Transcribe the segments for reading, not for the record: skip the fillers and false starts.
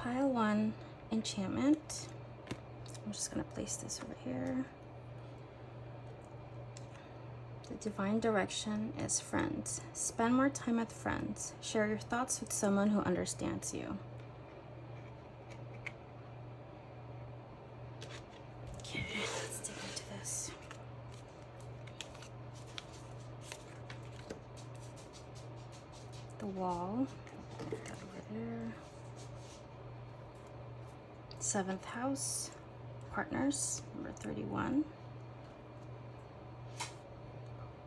pile 1 enchantment. I'm just going to place this over here. The divine direction is friends. Spend more time with friends. Share your thoughts with someone who understands you. Okay, let's dig into this. The wall. Put that over there. 7th house. Partners, number 31.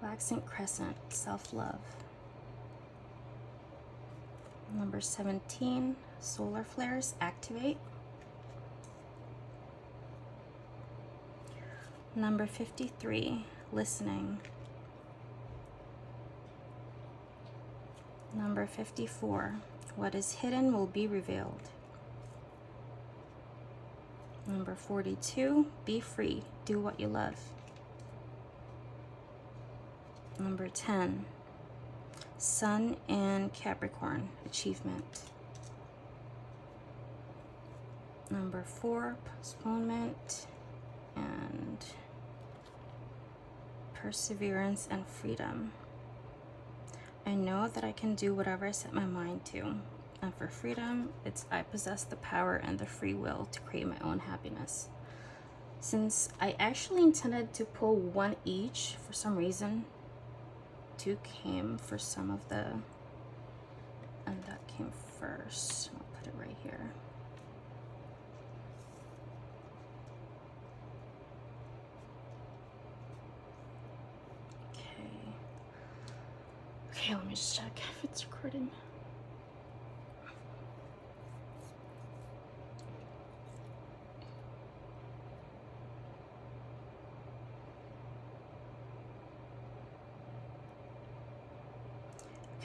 Waxing crescent, self-love. Number 17, solar flares, activate. Number 53, listening. Number 54, what is hidden will be revealed. Number 42, be free, do what you love. Number 10, Sun and Capricorn, achievement. Number 4, postponement and perseverance and freedom. I know that I can do whatever I set my mind to. And for freedom, it's I possess the power and the free will to create my own happiness. Since I actually intended to pull 1 each, for some reason, 2 came for some of the, and that came first. I'll put it right here. Okay, let me just check if it's recording.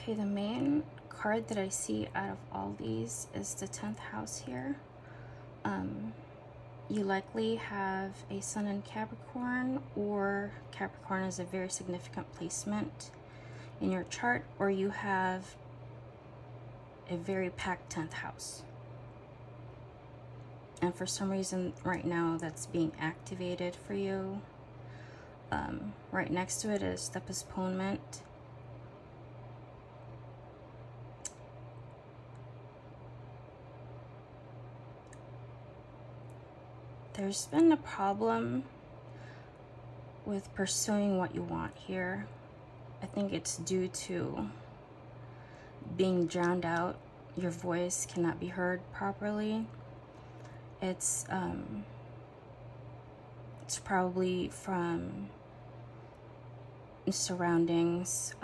Okay, the main card that I see out of all these is the 10th house here. You likely have a sun in Capricorn, or Capricorn is a very significant placement in your chart, or you have a very packed 10th house. And for some reason right now that's being activated for you. Right next to it is the postponement. There's been a problem with pursuing what you want here. I think it's due to being drowned out. Your voice cannot be heard properly. It's probably from surroundings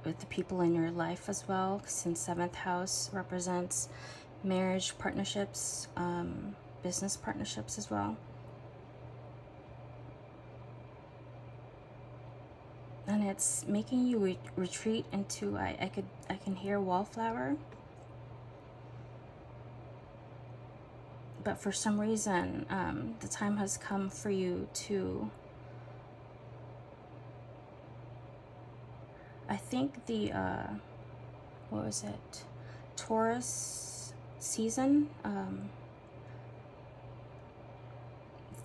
with the people in your life as well, since 7th house represents marriage, partnerships, business partnerships as well. And it's making you retreat into, I can hear wallflower. But for some reason, the time has come for you to, I think the, what was it? Taurus season.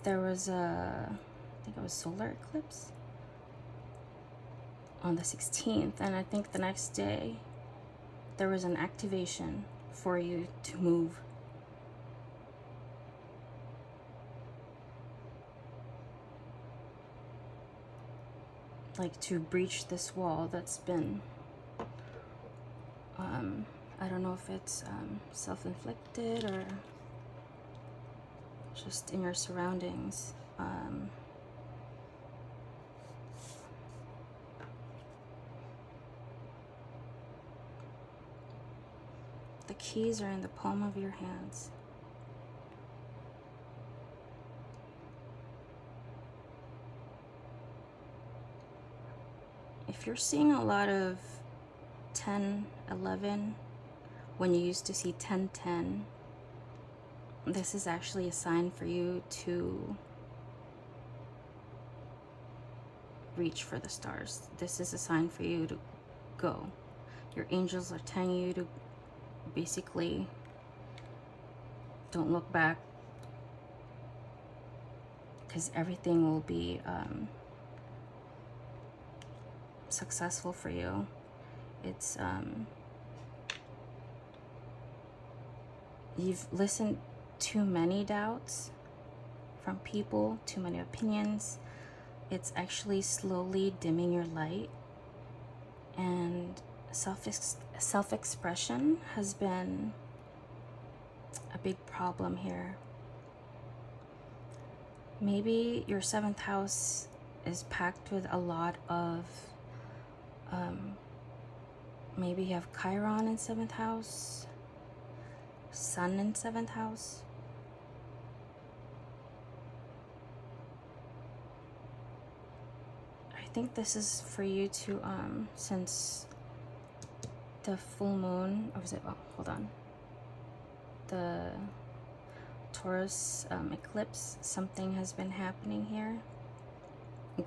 There was a, I think it was solar eclipse on the 16th, and I think the next day there was an activation for you to move. Like to breach this wall that's been, I don't know if it's self-inflicted or just in your surroundings. The keys are in the palm of your hands. If you're seeing a lot of 10, 11, when you used to see 10, 10, this is actually a sign for you to reach for the stars. This is a sign for you to go. Your angels are telling you to basically don't look back, because everything will be successful for you. It's you've listened too many doubts from people, too many opinions. It's actually slowly dimming your light, and self-expression has been a big problem here. Maybe your 7th house is packed with a lot of maybe you have Chiron in 7th house, Sun in 7th house. I think this is for you to since the full moon, or was it, oh, hold on, the Taurus eclipse, something has been happening here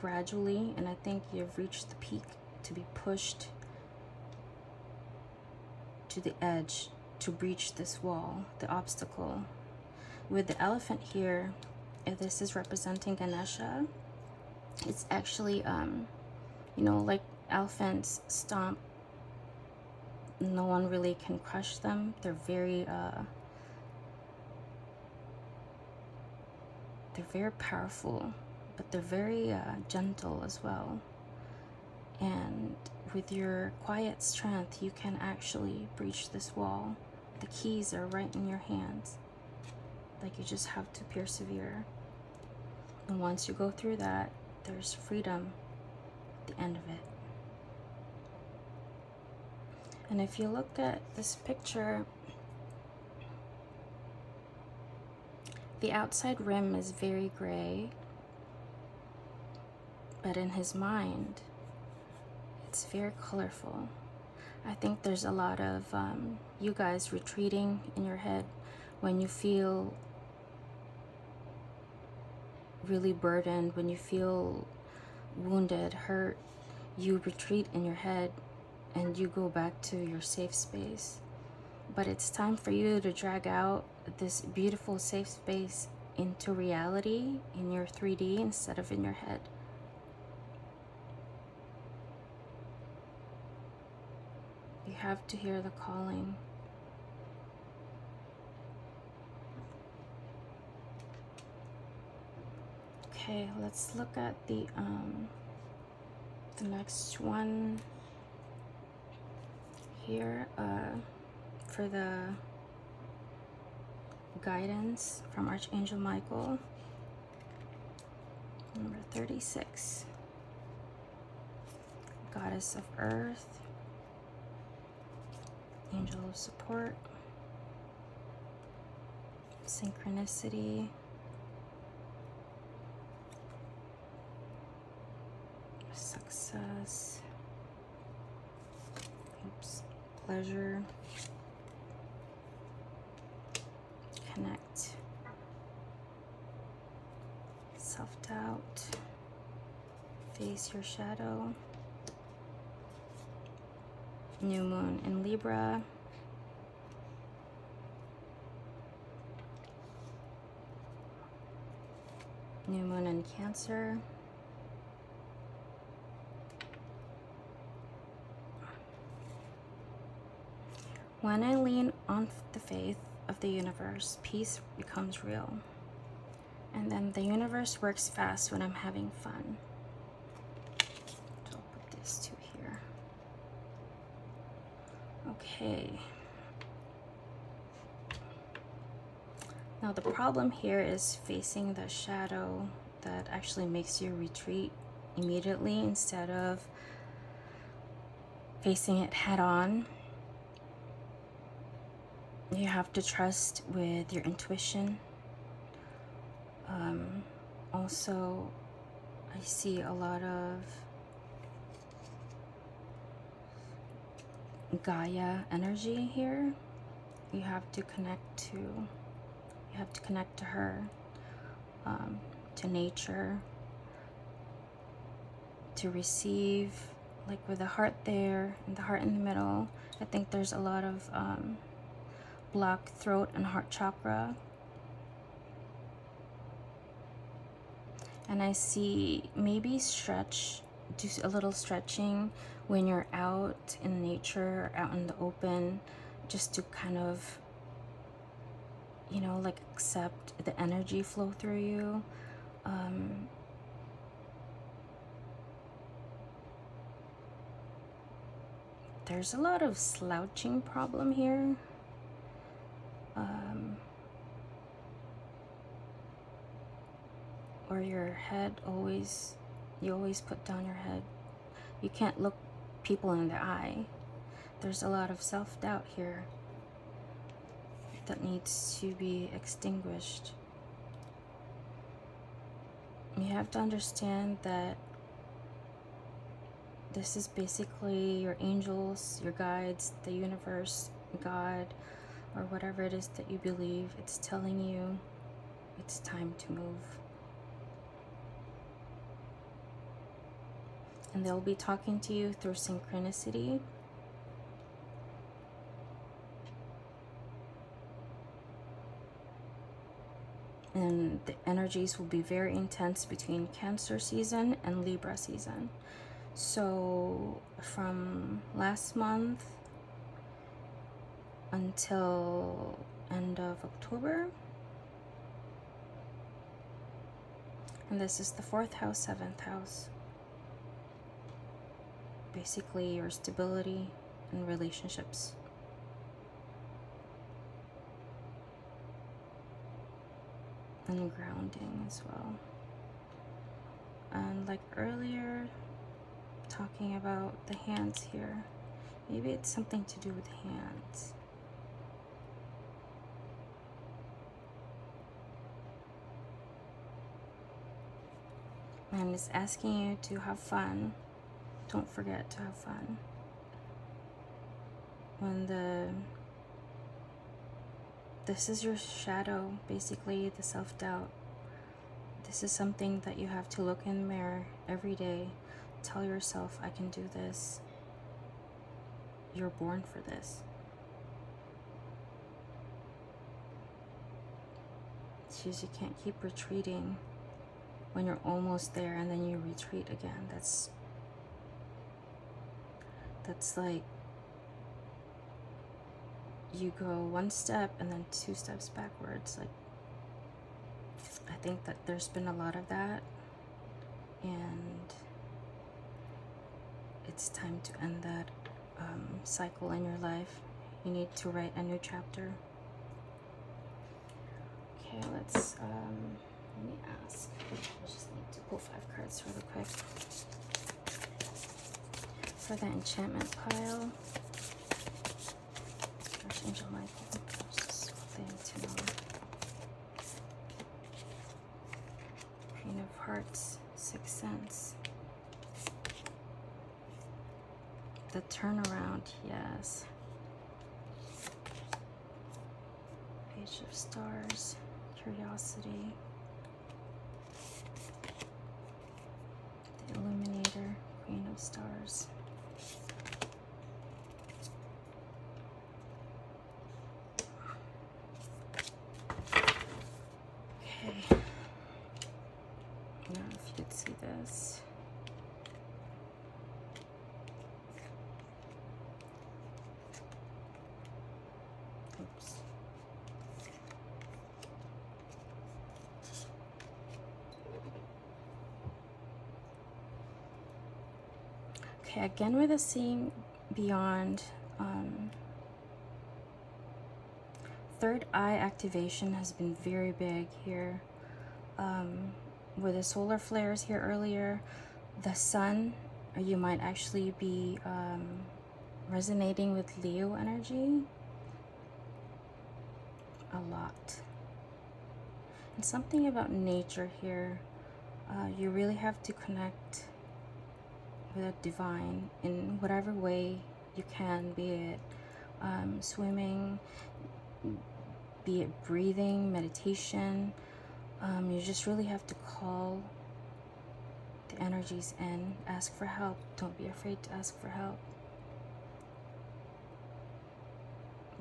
gradually, and I think you've reached the peak to be pushed to the edge to breach this wall, the obstacle. With the elephant here, if this is representing Ganesha, it's actually you know, like elephants stomp, no one really can crush them. They're very powerful, but they're very gentle as well. And with your quiet strength, you can actually breach this wall. The keys are right in your hands. Like, you just have to persevere. And once you go through that, there's freedom at the end of it. And if you look at this picture, the outside rim is very gray, but in his mind, it's very colorful. I think there's a lot of you guys retreating in your head when you feel really burdened, when you feel wounded, hurt. You retreat in your head and you go back to your safe space. But it's time for you to drag out this beautiful safe space into reality in your 3D instead of in your head. You have to hear the calling. Okay, let's look at the next one here for the guidance from Archangel Michael, number 36, Goddess of Earth, Angel of Support, Synchronicity, Success, Pleasure, Connect, Self-doubt, Face your shadow, New Moon in Libra, New Moon in Cancer, when I lean on the faith of the universe, peace becomes real. And then the universe works fast when I'm having fun. So I'll put this to here. Okay. Now the problem here is facing the shadow that actually makes you retreat immediately instead of facing it head on. You have to trust with your intuition. Also, I see a lot of Gaia energy here. You have to connect to her, to nature, to receive, like with the heart there and the heart in the middle. I think there's a lot of blocked throat and heart chakra. And I see maybe do a little stretching when you're out in nature, out in the open, just to kind of, you know, like accept the energy flow through you. There's a lot of slouching problem here. Or your head you always put down your head. You can't look people in the eye. There's a lot of self-doubt here that needs to be extinguished. You have to understand that this is basically your angels, your guides, the universe, God, or whatever it is that you believe. It's telling you it's time to move. And they'll be talking to you through synchronicity. And the energies will be very intense between Cancer season and Libra season. So from last month until end of October, and this is the 4th house, 7th house. Basically your stability and relationships. And grounding as well. And like earlier, talking about the hands here, maybe it's something to do with hands. And it's asking you to have fun. Don't forget to have fun. This is your shadow, basically the self-doubt. This is something that you have to look in the mirror every day. Tell yourself, I can do this. You're born for this. Because you can't keep retreating when you're almost there and then you retreat again. That's like you go one step and then 2 steps backwards. Like, I think that there's been a lot of that, and it's time to end that cycle in your life. You need to write a new chapter. Okay, let's let me ask. I just need to pull 5 cards really quick for the enchantment pile. Archangel Michael, just thing to know. Queen of Hearts, 6th sense. The turnaround, yes. Page of Stars, curiosity. The Illuminator, Queen of Stars. See this. Oops. Okay, again with the seeing beyond, third eye activation has been very big here. With the solar flares here earlier, the sun, or you might actually be resonating with Leo energy a lot. And something about nature here, you really have to connect with the divine in whatever way you can, be it swimming, be it breathing, meditation. You just really have to call the energies in, ask for help. Don't be afraid to ask for help.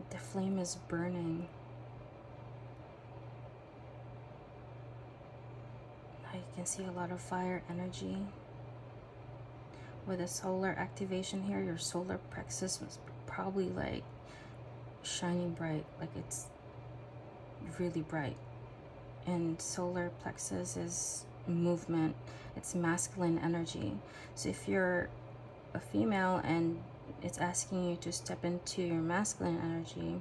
The flame is burning. I can can see a lot of fire energy. With a solar activation here, your solar plexus was probably like shining bright, like it's really bright. And solar plexus is movement, it's masculine energy. So if you're a female and it's asking you to step into your masculine energy,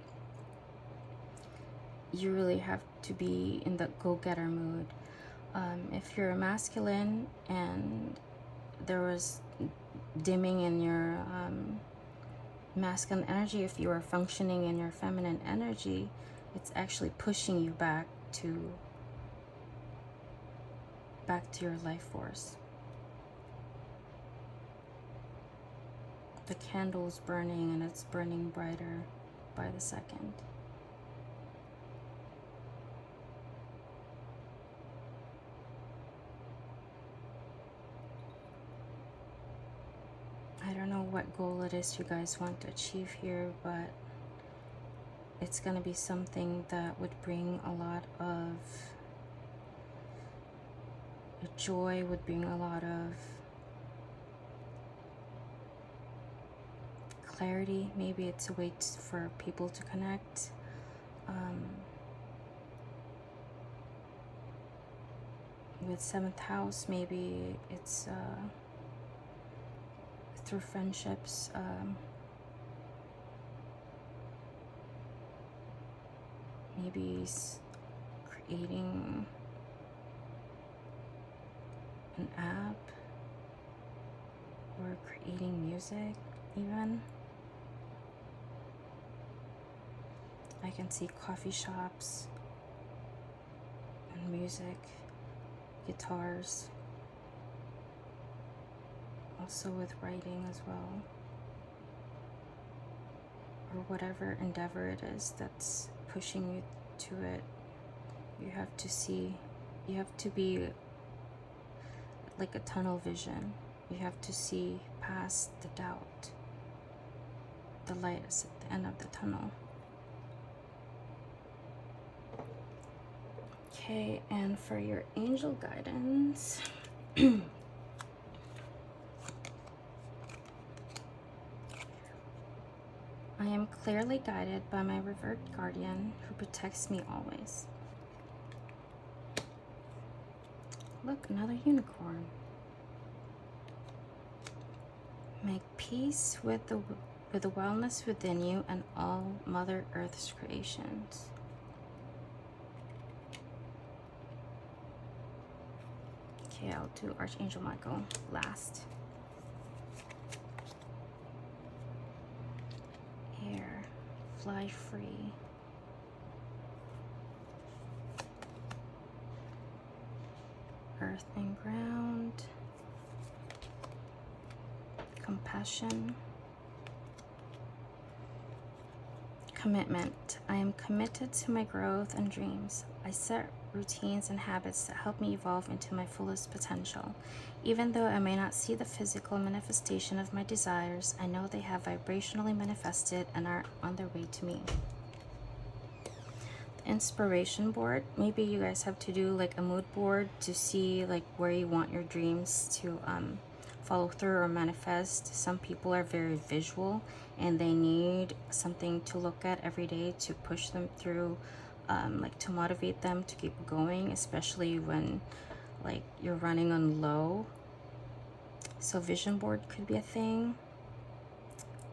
you really have to be in the go-getter mood. If you're a masculine and there was dimming in your masculine energy, if you are functioning in your feminine energy, it's actually pushing you back to your life force. The candle's burning and it's burning brighter by the second. I don't know what goal it is you guys want to achieve here, but it's going to be something that would bring a lot of joy, would bring a lot of clarity. Maybe it's a way for people to connect. With 7th house, maybe it's through friendships. Maybe creating an app or creating music even. I can see coffee shops and music, guitars, also with writing as well, or whatever endeavor it is that's pushing you to it. You have to be like a tunnel vision. You have to see past the doubt. The light is at the end of the tunnel. Okay, and for your angel guidance, I am clearly guided by my revered guardian who protects me always. Look, another unicorn. Make peace with the wellness within you and all Mother Earth's creations. Okay, I'll do Archangel Michael last. Air, fly free. Earth and ground. Compassion. Commitment. I am committed to my growth and dreams. I set routines and habits that help me evolve into my fullest potential. Even though I may not see the physical manifestation of my desires, I know they have vibrationally manifested and are on their way to me. The inspiration board. Maybe you guys have to do like a mood board to see like where you want your dreams to follow through or manifest. Some people are very visual and they need something to look at every day to push them through, like to motivate them to keep going, especially when like you're running on low. So vision board could be a thing.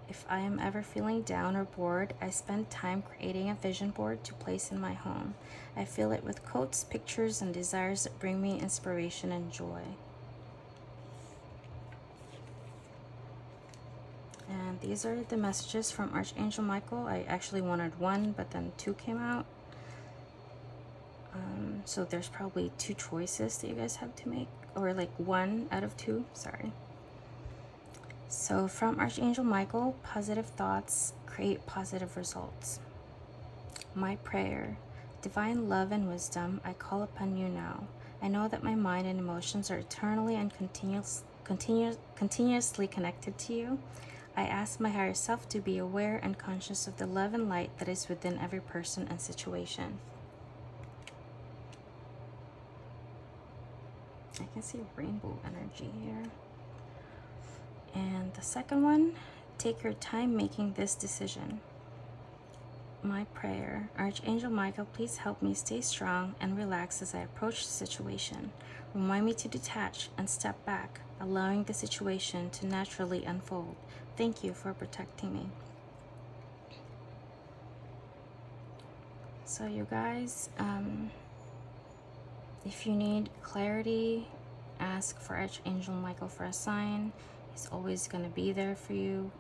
If I am ever feeling down or bored, I spend time creating a vision board to place in my home. I fill it with quotes, pictures, and desires that bring me inspiration and joy. And these are the messages from Archangel Michael. I actually wanted one, but then two came out. So there's probably two choices that you guys have to make, or like one out of two, sorry. So from Archangel Michael, positive thoughts create positive results. My prayer, divine love and wisdom, I call upon you now. I know that my mind and emotions are eternally and continuously connected to you. I ask my higher self to be aware and conscious of the love and light that is within every person and situation. I can see rainbow energy here. And the second one, take your time making this decision. My prayer, Archangel Michael, please help me stay strong and relax as I approach the situation. Remind me to detach and step back, allowing the situation to naturally unfold. Thank you for protecting me. So you guys, if you need clarity, ask for Archangel Michael for a sign. He's always going to be there for you.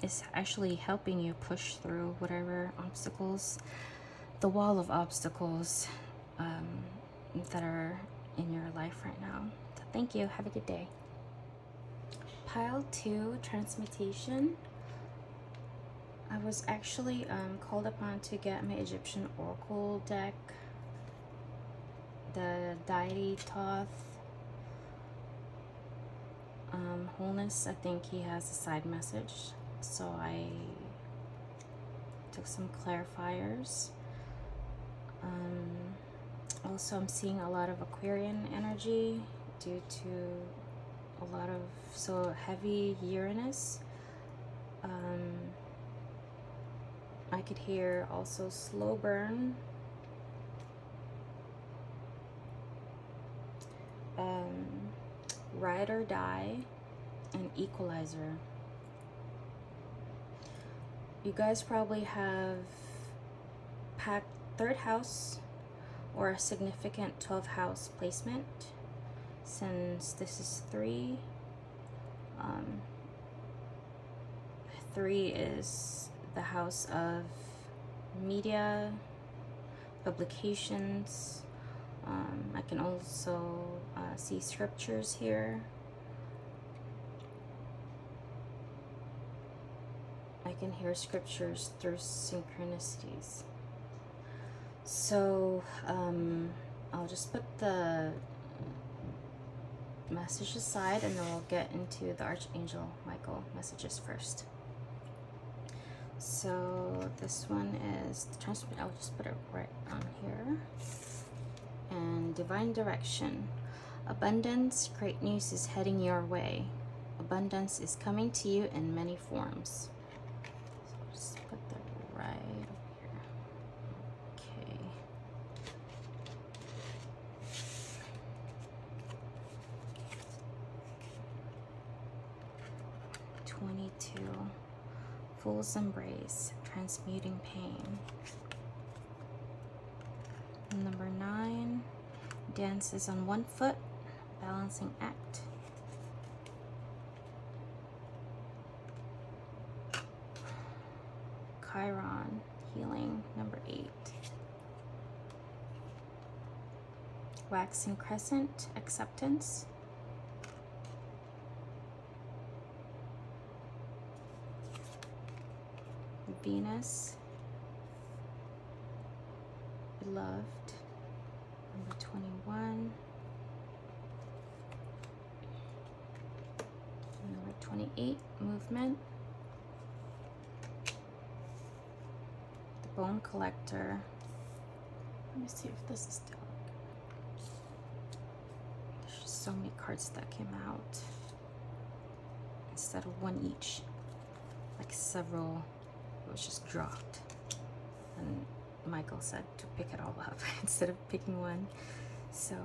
It's actually helping you push through whatever obstacles, the wall of obstacles that are in your life right now. So thank you. Have a good day. Pile 2, Transmutation. I was actually called upon to get my Egyptian Oracle deck, the deity Thoth. Wholeness, I think he has a side message, so I took some clarifiers. Also, I'm seeing a lot of Aquarian energy due to a lot of heavy Uranus. I could hear also slow burn, ride or die, and equalizer. You guys probably have packed 3rd house or a significant 12th house placement, since this is 3. 3 is the house of media, publications. I can also see scriptures here. I can hear scriptures through synchronicities. So I'll just put the message aside, and then we'll get into the Archangel Michael messages first. So this one is the transmit. I'll just put it right on here. And divine direction. Abundance, great news is heading your way. Abundance is coming to you in many forms. So I'll just put that right over here. Okay. Fool's Embrace, transmuting pain. Number 9, dances on one foot, balancing act. Chiron, healing. Number 8. Waxing crescent, acceptance. Venus, beloved. Number 21. Number 28, movement. The bone collector. Let me see if this is still. There's just so many cards that came out instead of one each, like several. It was just dropped, and Michael said to pick it all up instead of picking one. So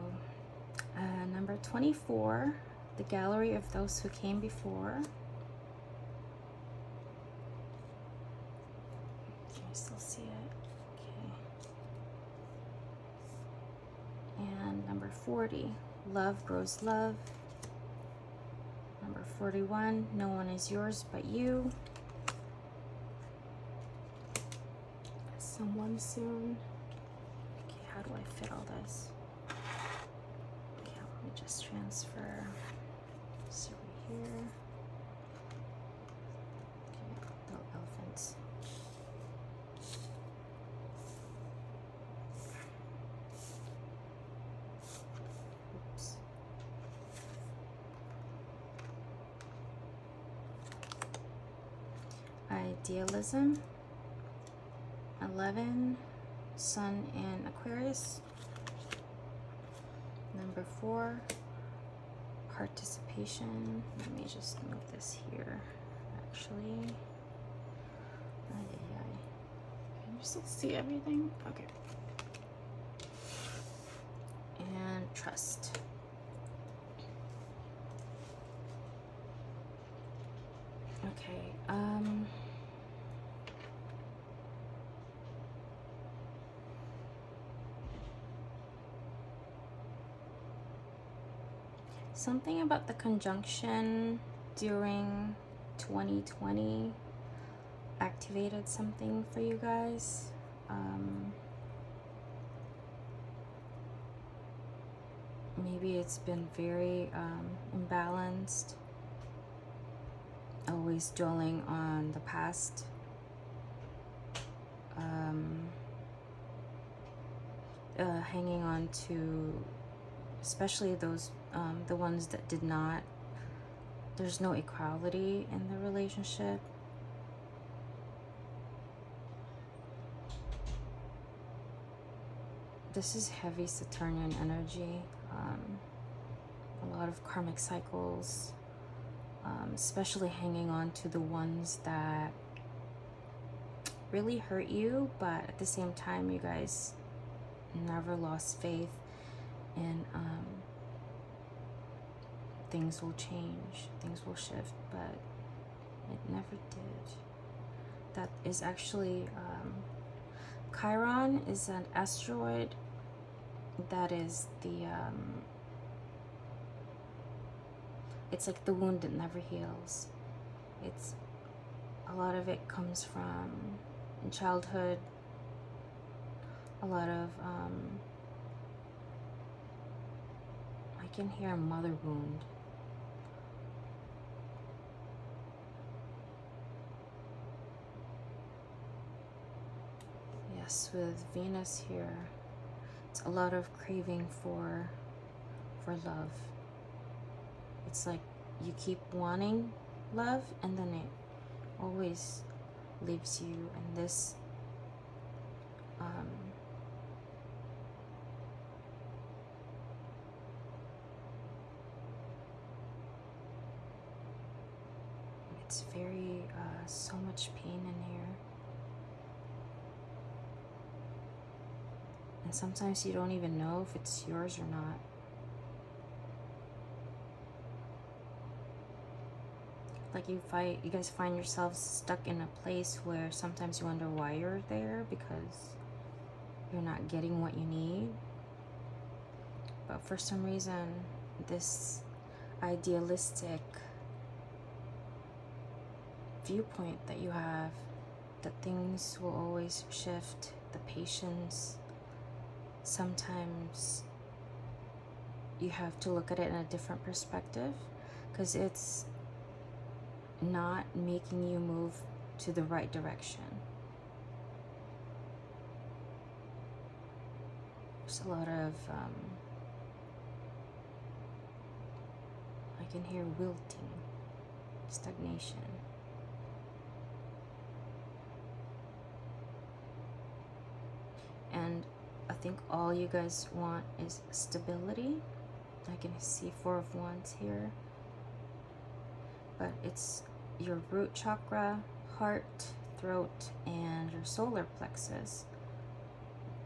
number 24, the gallery of those who came before. Can you still see it? Okay. And number 40, love grows love. Number 41, no one is yours but you. Someone soon. Okay, how do I fit all this? Okay, let me just transfer this over here. Okay, little elephants. Oops. Idealism. 11, Sun in Aquarius. Number 4, participation. Let me just move this here, actually. Can you still see everything? Okay. And trust. Okay, something about the conjunction during 2020 activated something for you guys. Maybe it's been very imbalanced, always dwelling on the past. Hanging on to, especially those, the ones that did not, there's no equality in the relationship. This is heavy Saturnian energy. A lot of karmic cycles, especially hanging on to the ones that really hurt you, but at the same time, you guys never lost faith, and things will change, things will shift, but it never did. That is actually, Chiron is an asteroid that is the, it's like the wound that never heals. It's, a lot of it comes from childhood, a lot of, I can hear a mother wound. Yes, with Venus here, it's a lot of craving for love. It's like you keep wanting love, and then it always leaves you, and this it's very so much pain in here, and sometimes you don't even know if it's yours or not. Like you guys find yourselves stuck in a place where sometimes you wonder why you're there, because you're not getting what you need. But for some reason, this idealistic viewpoint that you have, that things will always shift, the patience, sometimes you have to look at it in a different perspective, because it's not making you move to the right direction. There's a lot of I can hear wilting, stagnation. And I think all you guys want is stability. I can see 4 of Wands here, but it's your root chakra, heart, throat, and your solar plexus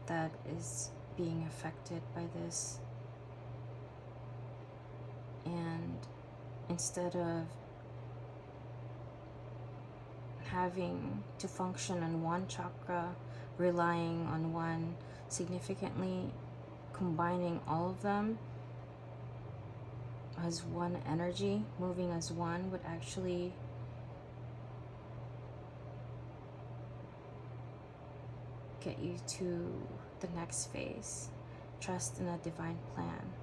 that is being affected by this. And instead of having to function on one chakra, relying on one, significantly combining all of them as one energy, moving as one, would actually get you to the next phase. Trust in a divine plan.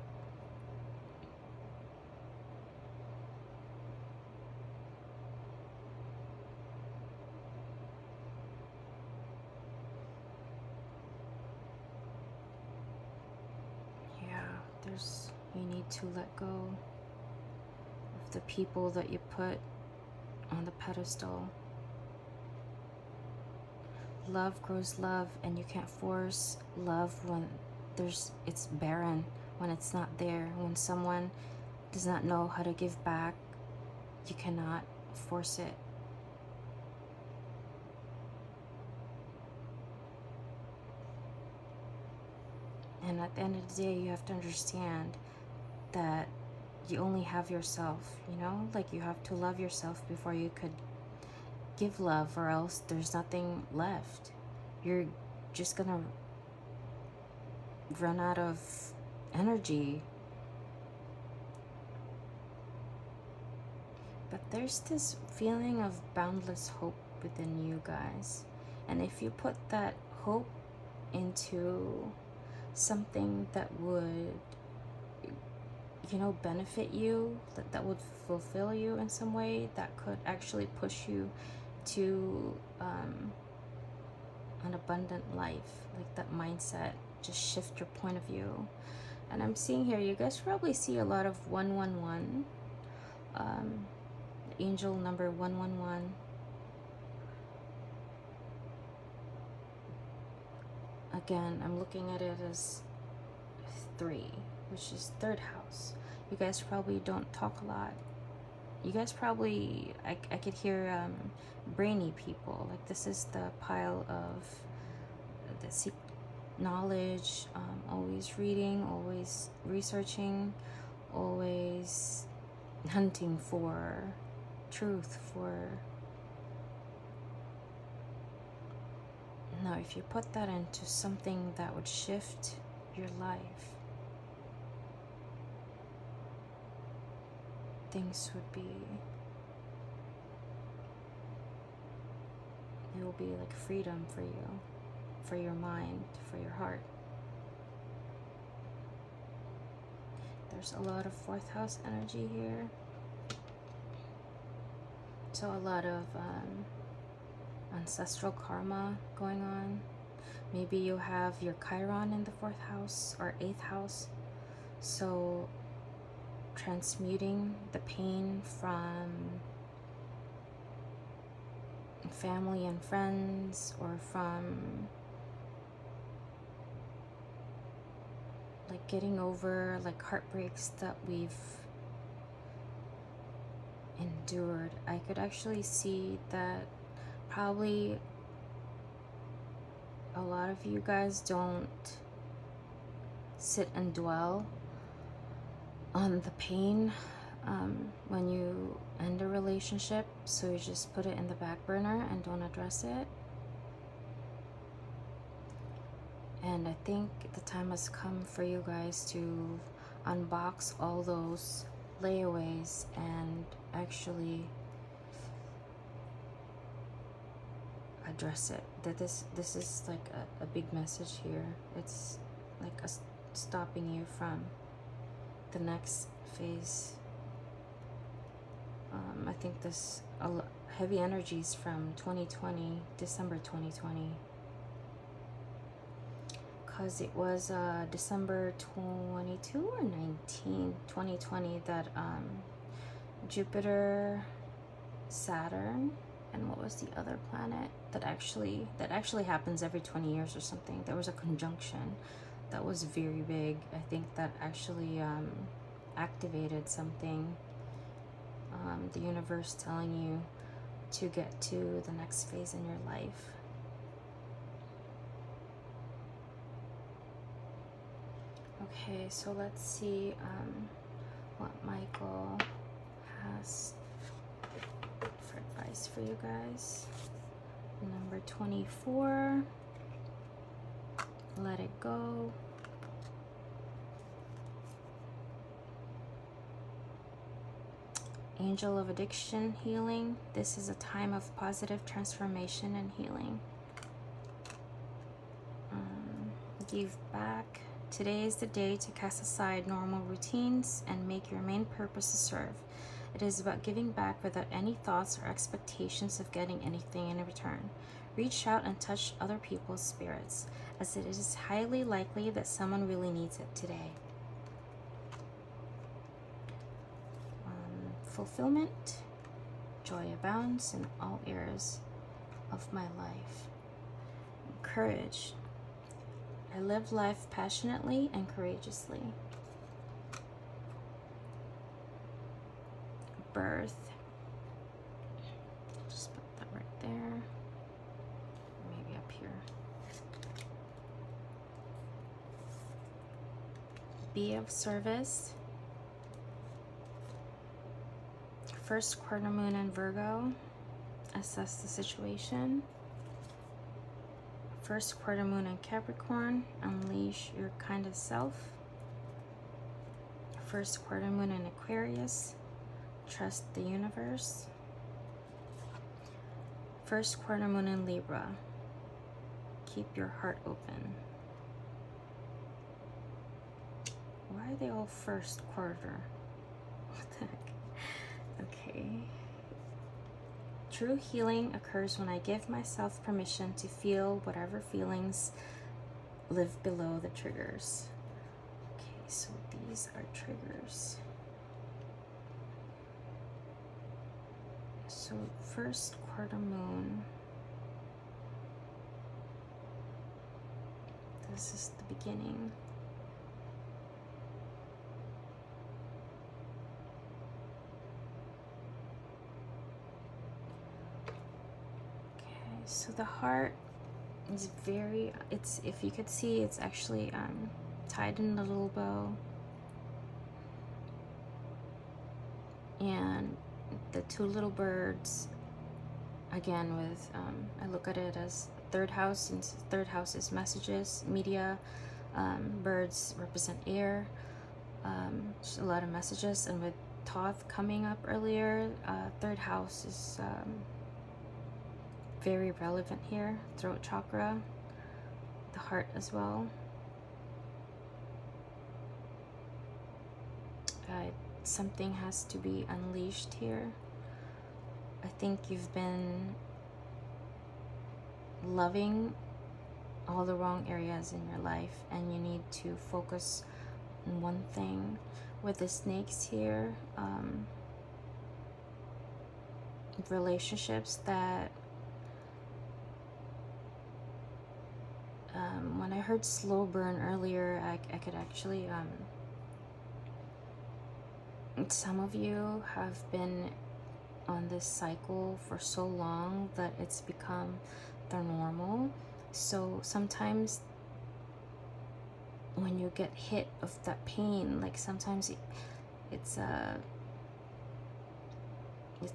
You need to let go of the people that you put on the pedestal. Love grows love, and you can't force love when it's barren, when it's not there. When someone does not know how to give back, you cannot force it. And at the end of the day, you have to understand that you only have yourself, you know? Like, you have to love yourself before you could give love, or else there's nothing left. You're just gonna run out of energy. But there's this feeling of boundless hope within you guys. And if you put that hope into something that would, you know, benefit you, that would fulfill you in some way, that could actually push you to an abundant life, like that mindset, just shift your point of view. And I'm seeing here, you guys probably see a lot of 111, angel number 111. Again, I'm looking at it as 3, which is 3rd house. You guys probably don't talk a lot. You guys probably, I could hear brainy people. Like, this is the pile of the knowledge, always reading, always researching, always hunting for truth, for... Now, if you put that into something that would shift your life, things would be... It will be like freedom for you, for your mind, for your heart. There's a lot of 4th house energy here. So a lot of ancestral karma going on. Maybe you have your Chiron in the 4th house or 8th house. So transmuting the pain from family and friends, or from like getting over like heartbreaks that we've endured. I could actually see that probably a lot of you guys don't sit and dwell on the pain when you end a relationship, so you just put it in the back burner and don't address it. And I think the time has come for you guys to unbox all those layaways and actually address it. That this is like a big message here. It's like stopping you from the next phase. I think this heavy energies from 2020, December 2020, because it was December 22 or 19, 2020 that Jupiter, Saturn, and what was the other planet that actually happens every 20 years or something. There was a conjunction that was very big. I think that actually activated something. The universe telling you to get to the next phase in your life. Okay, so let's see what Michael has for advice for you guys. Number 24, let it go. Angel of addiction healing. This is a time of positive transformation and healing. Give back. Today is the day to cast aside normal routines and make your main purpose to serve. It is about giving back without any thoughts or expectations of getting anything in return. Reach out and touch other people's spirits, as it is highly likely that someone really needs it today. Fulfillment. Joy abounds in all areas of my life. Courage. I live life passionately and courageously. birth. Just put that right there. Maybe up here. Be of service. First quarter moon in Virgo. Assess the situation. First quarter moon in Capricorn. Unleash your kind of self. First quarter moon in Aquarius. Trust the universe. First quarter moon in Libra. Keep your heart open. Why are they all first quarter? What the heck? Okay. True healing occurs when I give myself permission to feel whatever feelings live below the triggers. Okay, so these are triggers. So first quarter moon. This is the beginning. So the heart is very, it's, if you could see, it's actually tied in a little bow. And the two little birds, again with, I look at it as third house, and third house is messages, media. Birds represent air. Just a lot of messages, and with Thoth coming up earlier, third house is very relevant here. Throat chakra, the heart as well. Something has to be unleashed here. I think you've been loving all the wrong areas in your life, and you need to focus on one thing. With the snakes here, relationships that when I heard slow burn earlier, I could actually, some of you have been on this cycle for so long that it's become the normal. So sometimes when you get hit of that pain, like sometimes it's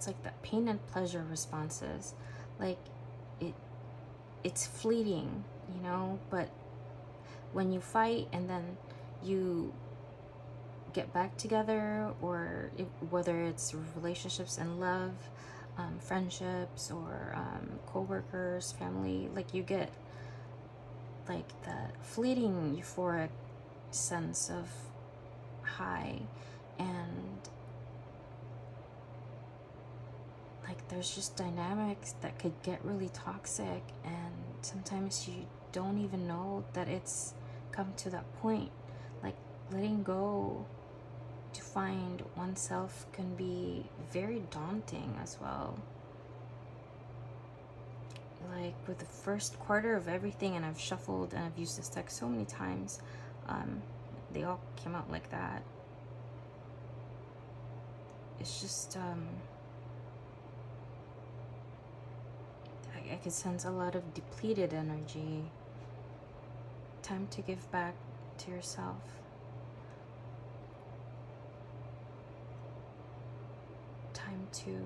like that pain and pleasure responses, like it's fleeting, you know. But when you fight and then you get back together, or whether it's relationships and love, friendships, or co-workers, family, like you get like that fleeting euphoric sense of high, and like there's just dynamics that could get really toxic, and sometimes you don't even know that it's come to that point. Like letting go to find oneself can be very daunting as well. Like with the first quarter of everything, and I've shuffled and I've used this deck so many times, they all came out like that. It's just I could sense a lot of depleted energy. Time to give back to yourself. Time to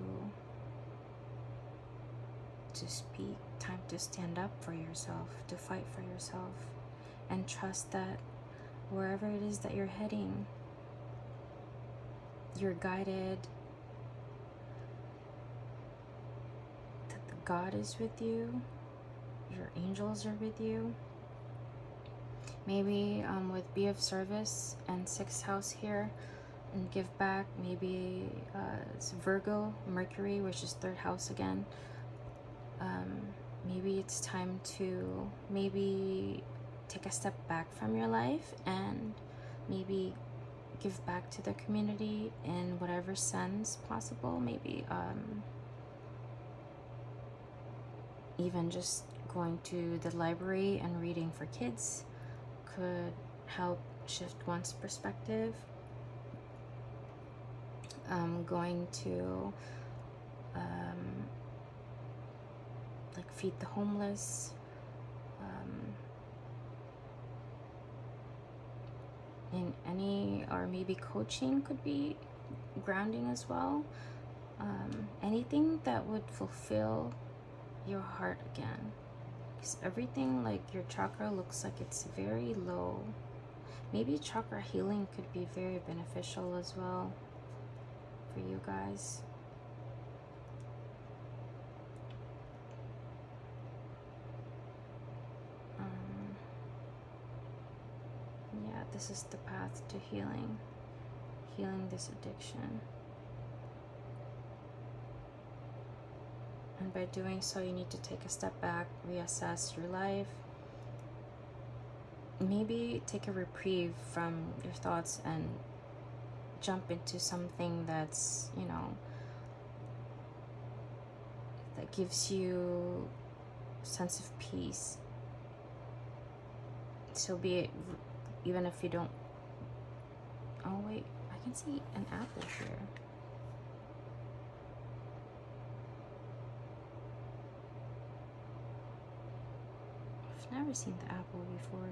speak. Time to stand up for yourself, to fight for yourself, and trust that wherever it is that you're heading, you're guided, that God is with you, your angels are with you. Maybe with be of service and sixth house here, and give back. Maybe it's Virgo, Mercury, which is third house again. Maybe it's time to maybe take a step back from your life and maybe give back to the community in whatever sense possible. Maybe even just going to the library and reading for kids could help shift one's perspective. going to like feed the homeless, in any, or maybe coaching could be grounding as well. Anything that would fulfill your heart again, because everything, like your chakra looks like it's very low. Maybe chakra healing could be very beneficial as well for you guys. Yeah, this is the path to healing this addiction. And by doing so, you need to take a step back, reassess your life, maybe take a reprieve from your thoughts and jump into something that's, you know, that gives you a sense of peace. So be it, even if you don't, oh wait, I can see an apple here. I've never seen the apple before.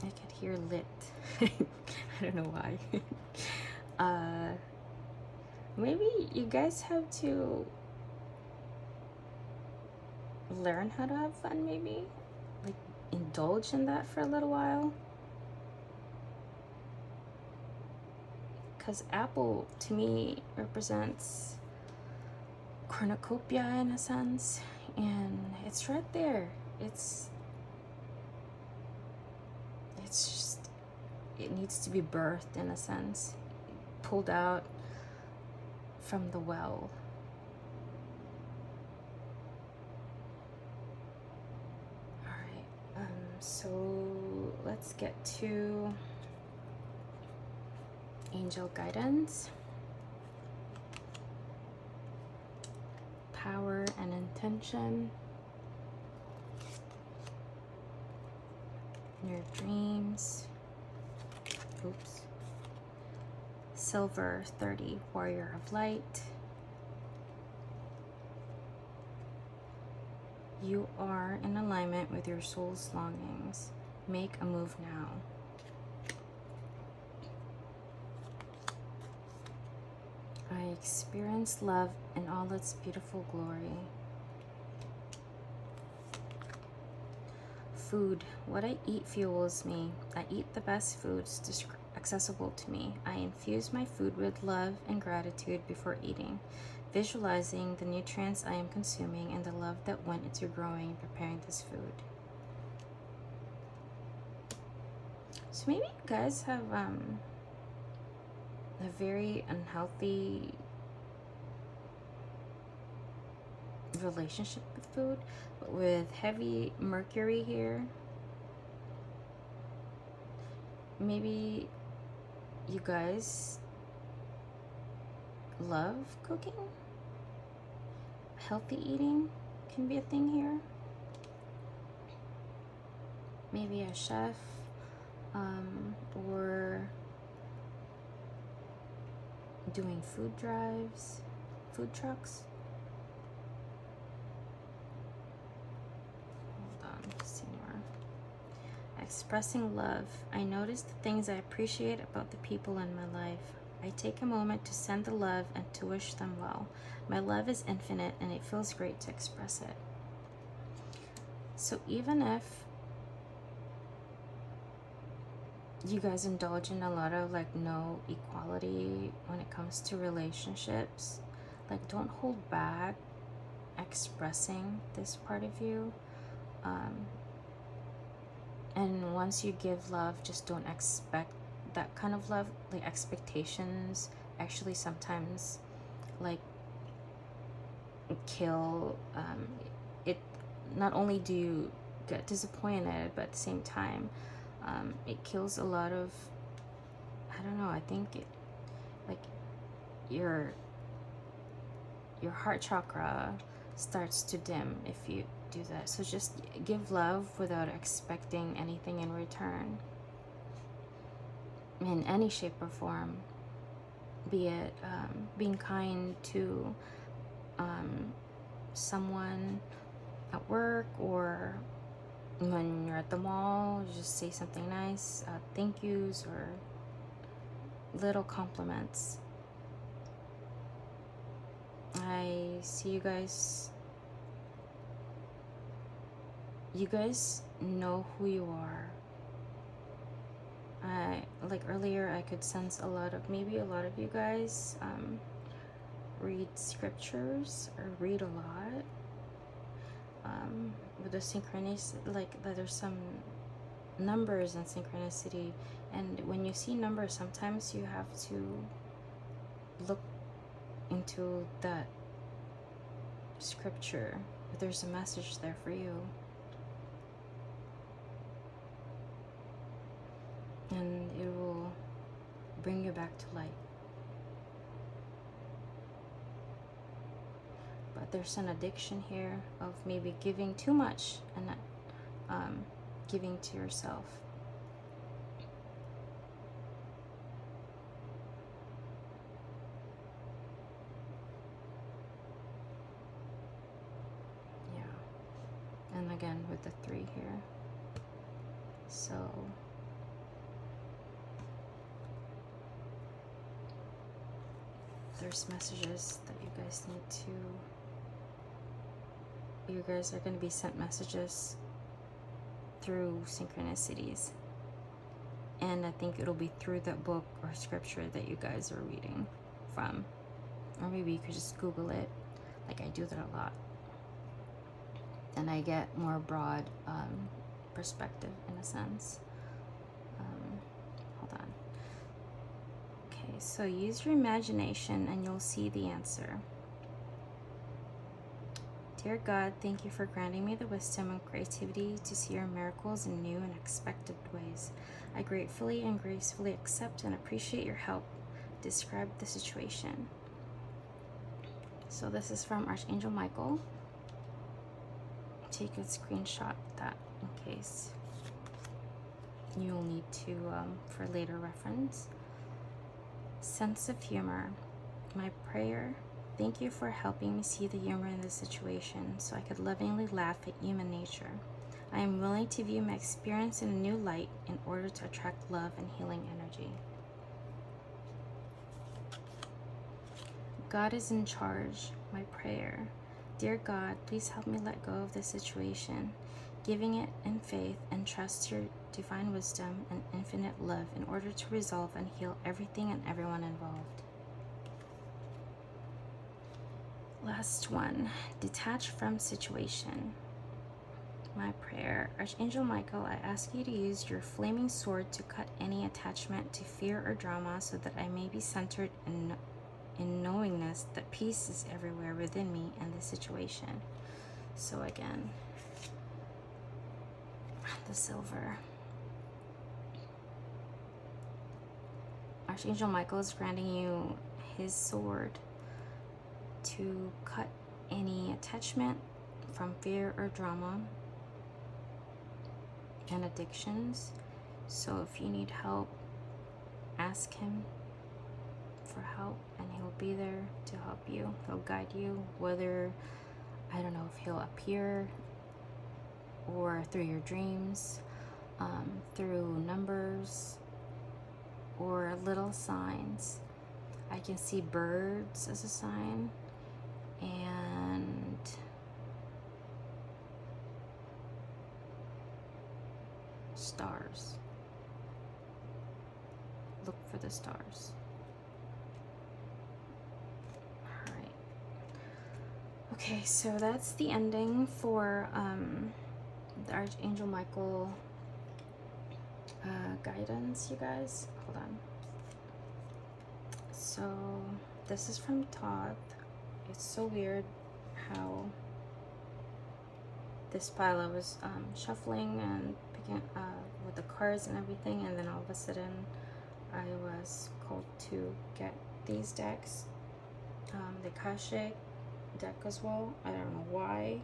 I could hear lit. I don't know why. Maybe you guys have to learn how to have fun, maybe? Like, indulge in that for a little while. Because apple, to me, represents cornucopia in a sense. And it's right there. It's just, it needs to be birthed in a sense. Pulled out from the well. Alright, so let's get to angel guidance, power and intention, your dreams. Oops. Silver 30, warrior of light. You are in alignment with your soul's longings. Make a move now. I experience love in all its beautiful glory. Food. What I eat fuels me. I eat the best foods accessible to me. I infuse my food with love and gratitude before eating, visualizing the nutrients I am consuming and the love that went into growing and preparing this food. So maybe you guys have a very unhealthy relationship with food, but with heavy Mercury here. Maybe you guys love cooking. Healthy eating can be a thing here. Maybe a chef, or doing food drives, food trucks. Hold on, let's see more. Expressing love. I notice the things I appreciate about the people in my life. I take a moment to send the love and to wish them well. My love is infinite and it feels great to express it. So even if you guys indulge in a lot of like no equality when it comes to relationships, like don't hold back expressing this part of you. And once you give love, just don't expect that kind of love. Like expectations actually sometimes like kill it. Not only do you get disappointed, but at the same time it kills a lot of, I don't know, I think it, like your heart chakra starts to dim if you do that. So just give love without expecting anything in return, in any shape or form, be it being kind to someone at work, or when you're at the mall, just say something nice, thank yous, or little compliments. I see you guys. You guys know who you are. Like earlier, I could sense maybe a lot of you guys read scriptures or read a lot. With the synchronicity, like there's some numbers and synchronicity, and when you see numbers, sometimes you have to look into that scripture. There's a message there for you, and it will bring you back to light. But there's an addiction here of maybe giving too much and not giving to yourself. Yeah. And again with the 3 here. So there's messages that you guys need to, you guys are going to be sent messages through synchronicities, and I think it'll be through that book or scripture that you guys are reading from, or maybe you could just Google it. Like I do that a lot, and I get more broad perspective in a sense. Hold on. Okay, so use your imagination and you'll see the answer. Dear God, thank you for granting me the wisdom and creativity to see your miracles in new and unexpected ways. I gratefully and gracefully accept and appreciate your help. Describe the situation. So this is from Archangel Michael. Take a screenshot of that in case you'll need to for later reference. Sense of humor. My prayer. Thank you for helping me see the humor in this situation so I could lovingly laugh at human nature. I am willing to view my experience in a new light in order to attract love and healing energy. God is in charge. My prayer. Dear God, please help me let go of this situation, giving it in faith and trust your divine wisdom and infinite love in order to resolve and heal everything and everyone involved. Last one, detach from situation. My prayer. Archangel Michael, I ask you to use your flaming sword to cut any attachment to fear or drama so that I may be centered in knowingness that peace is everywhere within me and the situation. So again, the silver. Archangel Michael is granting you his sword to cut any attachment from fear or drama and addictions. So if you need help, ask him for help and he'll be there to help you. He'll guide you, whether, I don't know if he'll appear or through your dreams, through numbers or little signs. I can see birds as a sign, and stars. Look for the stars. Alright. Okay, so that's the ending for the Archangel Michael guidance, you guys. Hold on. So this is from Todd. It's so weird how this pile I was shuffling and picking with the cards and everything, and then all of a sudden I was called to get these decks, the Akashic, deck as well. I don't know why.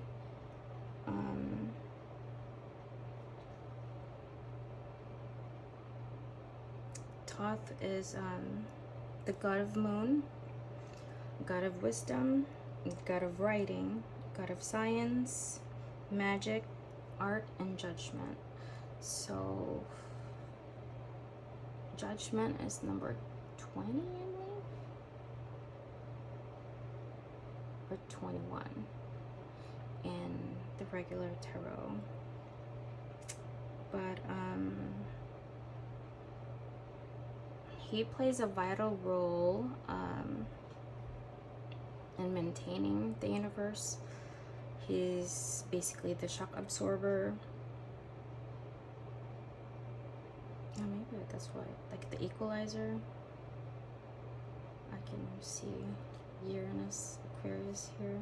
Thoth is the god of moon, god of wisdom, god of writing, god of science, magic, art, and judgment. So judgment is number 20, I believe, or 21 in the regular tarot. But he plays a vital role in maintaining the universe. He's basically the shock absorber. Oh, maybe that's why, like the equalizer. I can see Uranus, Aquarius here,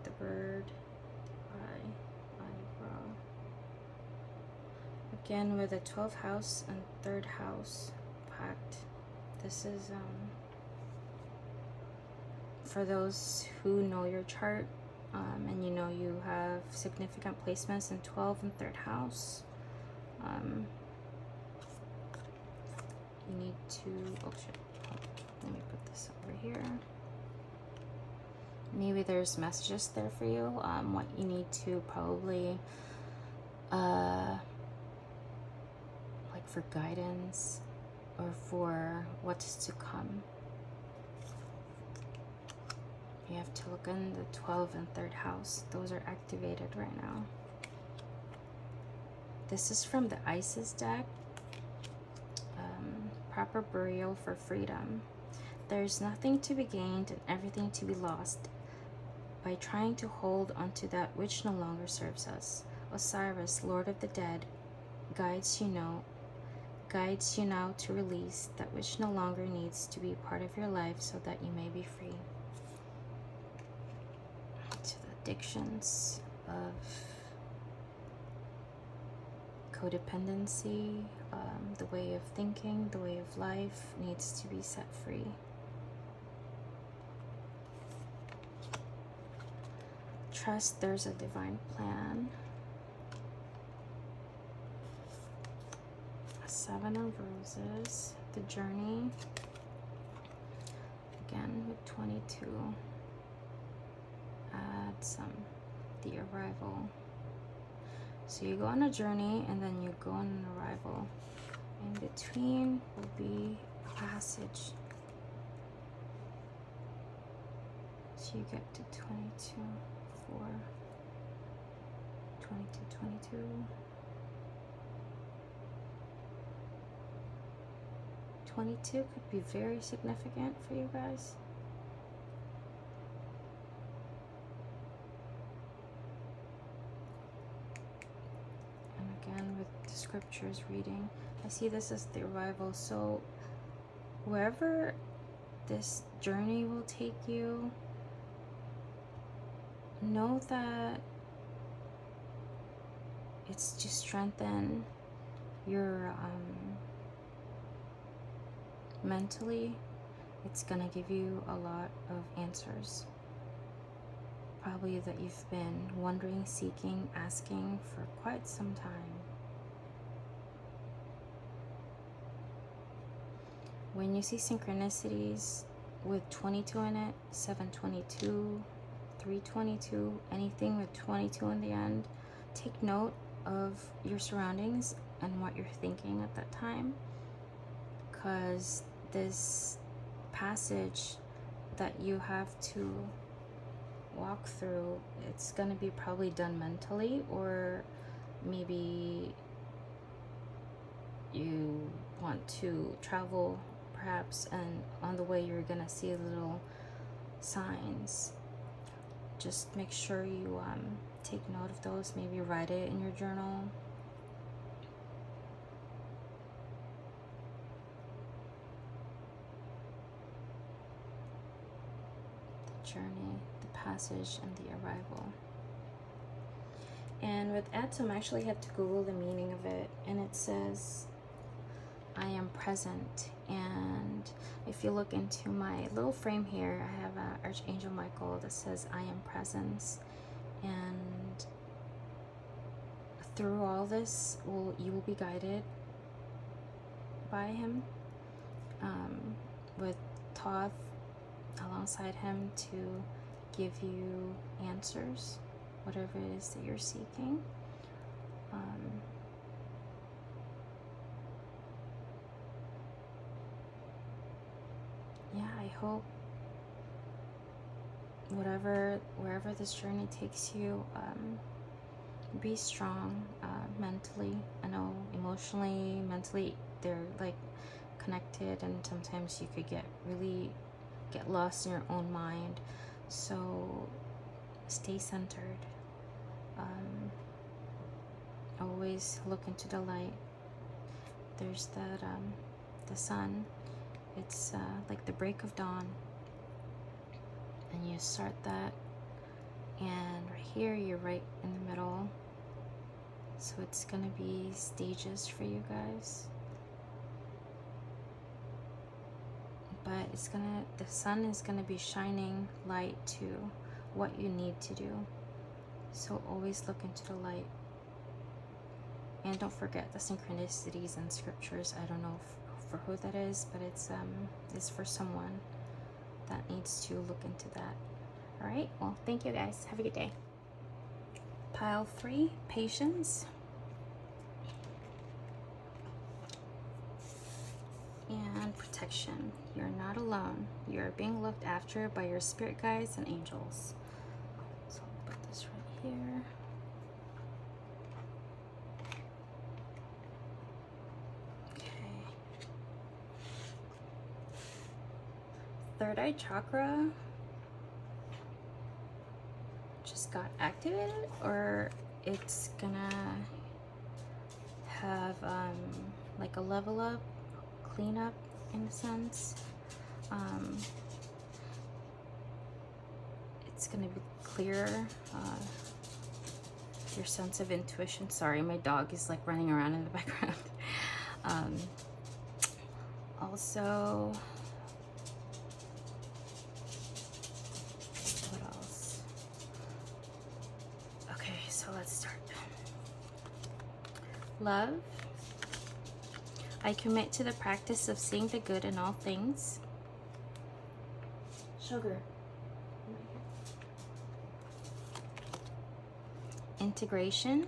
the bird, the eyebrow. Again with the 12th house and 3rd house pact. This is for those who know your chart, and you know you have significant placements in 12th and 3rd house. You need to, oh shit, let me put this over here. Maybe there's messages there for you, what you need to probably like for guidance or for what's to come. You have to look in the 12th and 3rd house. Those are activated right now. This is from the Isis deck. Proper burial for freedom. There's nothing to be gained and everything to be lost by trying to hold onto that which no longer serves us. Osiris, Lord of the Dead, guides you now to release that which no longer needs to be part of your life so that you may be free. To the addictions of codependency, the way of thinking, the way of life needs to be set free. Trust there's a divine plan. 7 of Roses, the journey. Again with 22. Add some, the arrival. So you go on a journey and then you go on an arrival. In between will be a passage. So you get to 22, 4, 22, 22. 22 could be very significant for you guys. And again with the scriptures reading, I see this as the arrival. So wherever this journey will take you, know that it's to strengthen your mentally. It's gonna give you a lot of answers, probably that you've been wondering, seeking, asking for quite some time. When you see synchronicities with 22 in it, 722, 322, anything with 22 in the end, take note of your surroundings and what you're thinking at that time, because this passage that you have to walk through, it's going to be probably done mentally, or maybe you want to travel perhaps, and on the way you're going to see little signs. Just make sure you take note of those, maybe write it in your journal. Journey, the passage, and the arrival. And with Atom, I actually had to Google the meaning of it, and it says, I am present. And if you look into my little frame here, I have Archangel Michael that says I am presence, and through all this you will be guided by him, with Thoth alongside him to give you answers, whatever it is that you're seeking. Yeah, I hope wherever this journey takes you, be strong, mentally. I know emotionally, mentally, they're like connected, and sometimes you could get lost in your own mind. So stay centered. Always look into the light. There's that the sun. It's like the break of dawn, and you start that, and right here you're right in the middle. So it's gonna be stages for you guys, but the sun is gonna be shining light to what you need to do. So always look into the light, and don't forget the synchronicities and scriptures. I don't know for who that is, but it's for someone that needs to look into that. All right, well, thank you guys. Have a good day. Pile 3, patience. And protection. You're not alone. You're being looked after by your spirit guides and angels. So I'll put this right here. Third eye chakra just got activated, or it's gonna have like a level up, clean up in a sense. It's gonna be clear, your sense of intuition. Sorry, my dog is like running around in the background. Also, let's start. Love. I commit to the practice of seeing the good in all things. Sugar. Integration.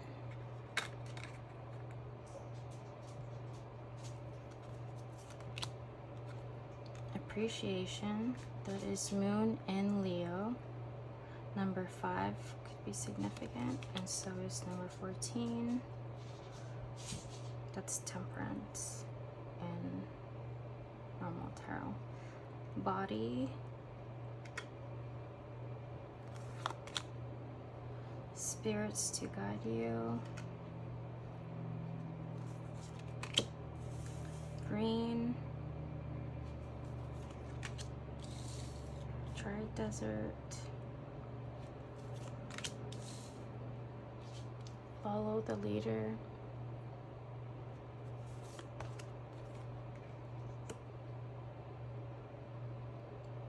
Appreciation. That is Moon in Leo. Number 5 could be significant, and so is number 14. That's Temperance in normal tarot. Body. Spirits to guide you. Green. Tri-desert. Follow the leader.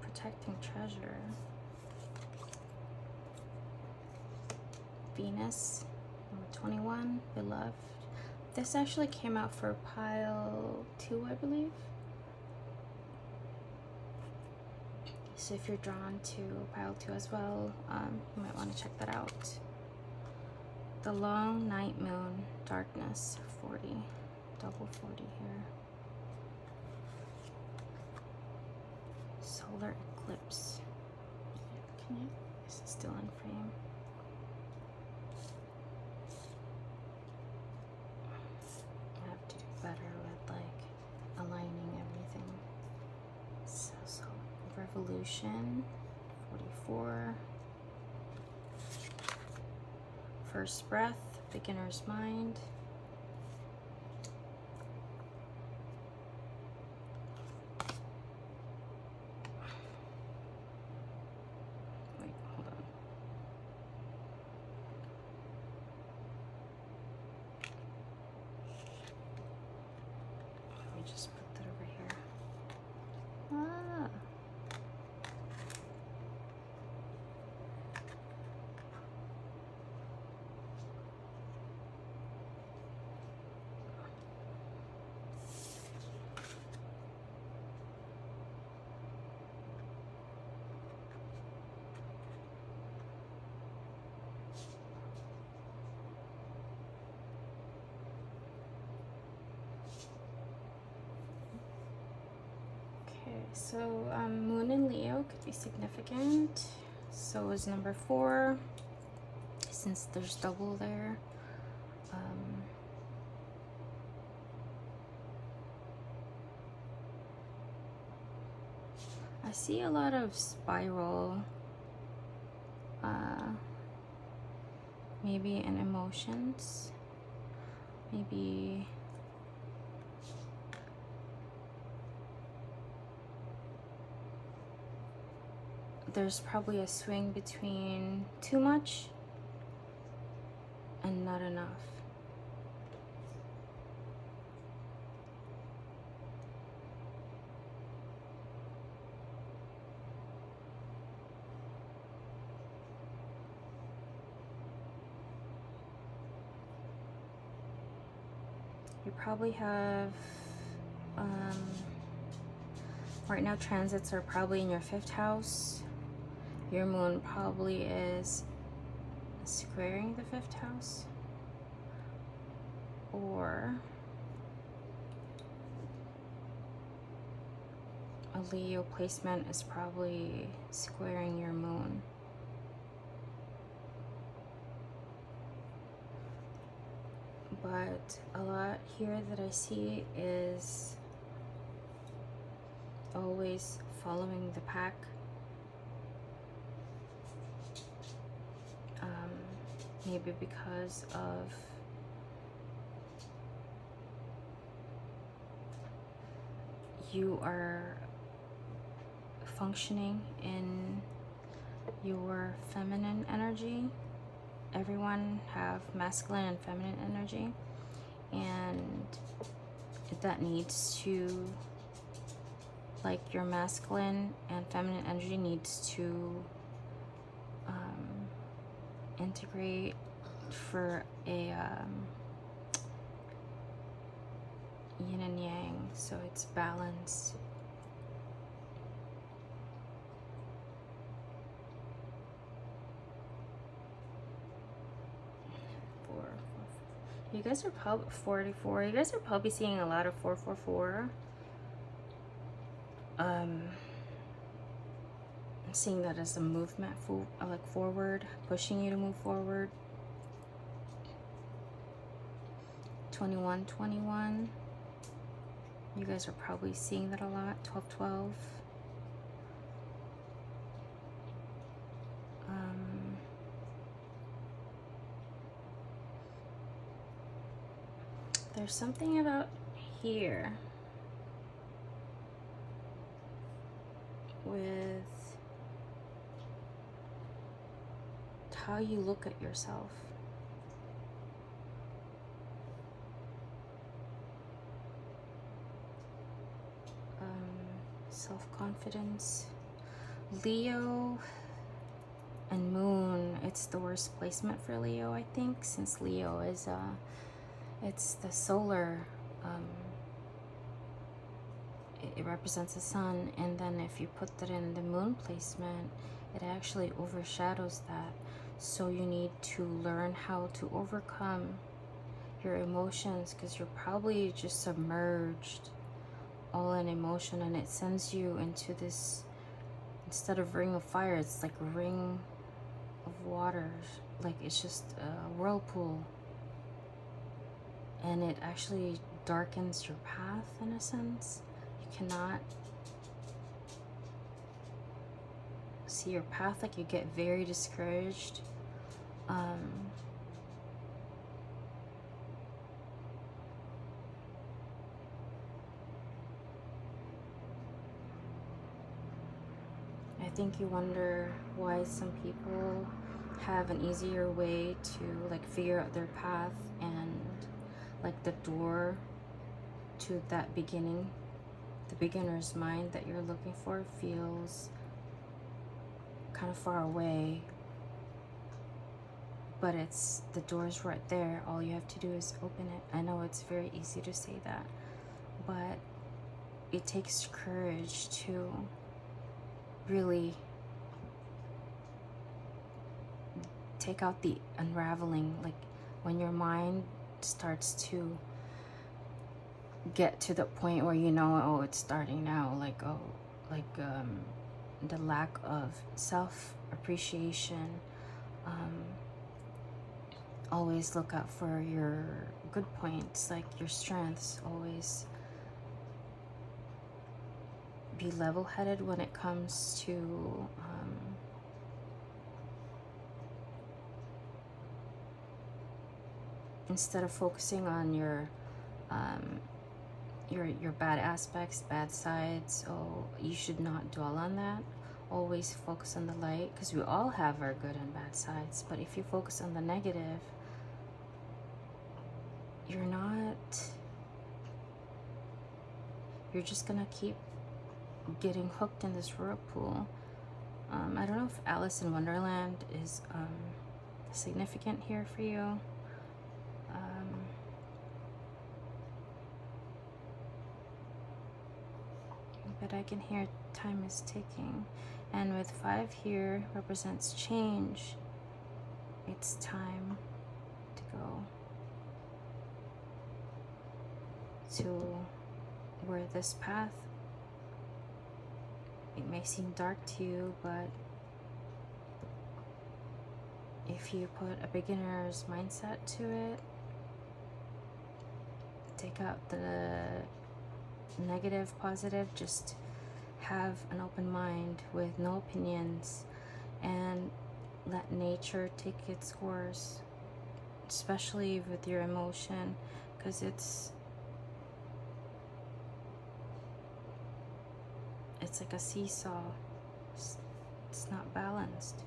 Protecting treasure. Venus, number 21, beloved. This actually came out for pile 2, I believe. So if you're drawn to pile 2 as well, you might want to check that out. The long night moon, darkness, 40, double 40 here. Solar eclipse. Is it still in frame? I have to do better with like aligning everything. So revolution, 44. First breath, beginner's mind. Wait, hold on. Let me just put that over here. So Moon in Leo could be significant. So is number 4, since there's double there. I see a lot of spiral, maybe in emotions, maybe there's probably a swing between too much and not enough. You probably have, right now transits are probably in your 5th house. Your moon probably is squaring the 5th house. Or a Leo placement is probably squaring your moon. But a lot here that I see is always following the pack. Maybe because of you are functioning in your feminine energy. Everyone have masculine and feminine energy, and that needs to, like, your masculine and feminine energy needs to integrate for a yin and yang, so it's balanced. You guys are probably 44. You guys are probably seeing a lot of 444. I'm seeing that as a movement, like forward, pushing you to move forward. 2121. You guys are probably seeing that a lot. 1212. There's something about here with how you look at yourself. Self-confidence. Leo and Moon, it's the worst placement for Leo, I think, since Leo is it's the solar, it represents the sun, and then if you put that in the moon placement, it actually overshadows that. So you need to learn how to overcome your emotions, because you're probably just submerged all in emotion, and it sends you into this, instead of ring of fire, it's like a ring of water, like it's just a whirlpool. And it actually darkens your path in a sense. You cannot see your path, like you get very discouraged. I think you wonder why some people have an easier way to like figure out their path, and like the door to that beginning, the beginner's mind that you're looking for feels kind of far away, but it's, the door's right there. All you have to do is open it. I know it's very easy to say that, but it takes courage to really take out the unraveling, like when your mind starts to get to the point where you know, oh, it's starting now, like, oh, the lack of self-appreciation. Always look out for your good points, like your strengths. Always be level-headed when it comes to instead of focusing on your bad aspects, bad sides. Oh, you should not dwell on that. Always focus on the light, because we all have our good and bad sides. But if you focus on the negative, you're just gonna keep getting hooked in this whirlpool. I don't know if Alice in Wonderland is significant here for you. But I can hear time is ticking. And with 5 here represents change. It's time to go to where this path, it may seem dark to you, but if you put a beginner's mindset to it, take out the negative, positive, just have an open mind with no opinions and let nature take its course, especially with your emotion, because it's like a seesaw. It's not balanced.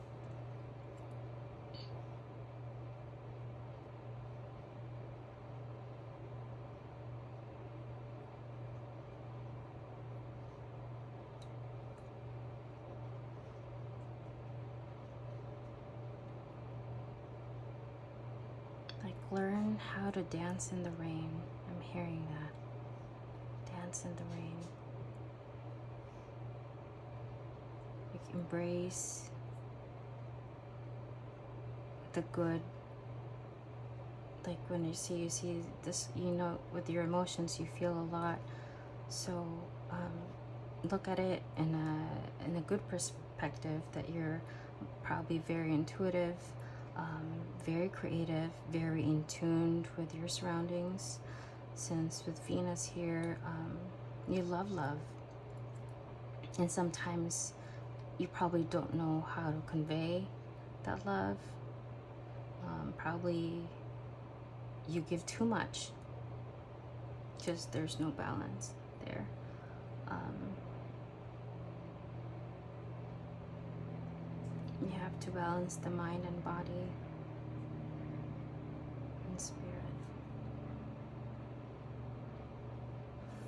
Like, learn how to dance in the rain. I'm hearing that. Dance in the rain. Like, embrace the good. Like, when you see this, you know, with your emotions, you feel a lot. So look at it in a good perspective, that you're probably very intuitive, very creative, very in tune with your surroundings. Since with Venus here, you love love, and sometimes you probably don't know how to convey that love. Probably you give too much because there's no balance there. You have to balance the mind and body and spirit.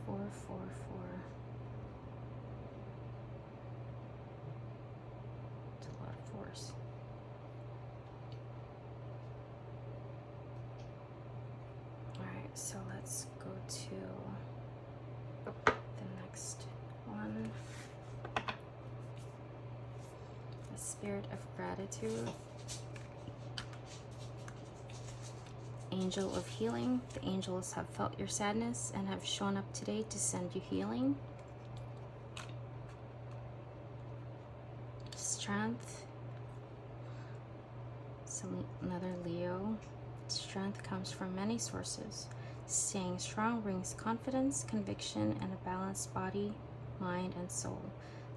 4, 4, 4. It's a lot of force. Alright, so let's go to the next one. The spirit of gratitude. Angel of healing. The angels have felt your sadness and have shown up today to send you healing. Strength. So another Leo. Strength comes from many sources. Staying strong brings confidence, conviction, and a balanced body, mind, and soul.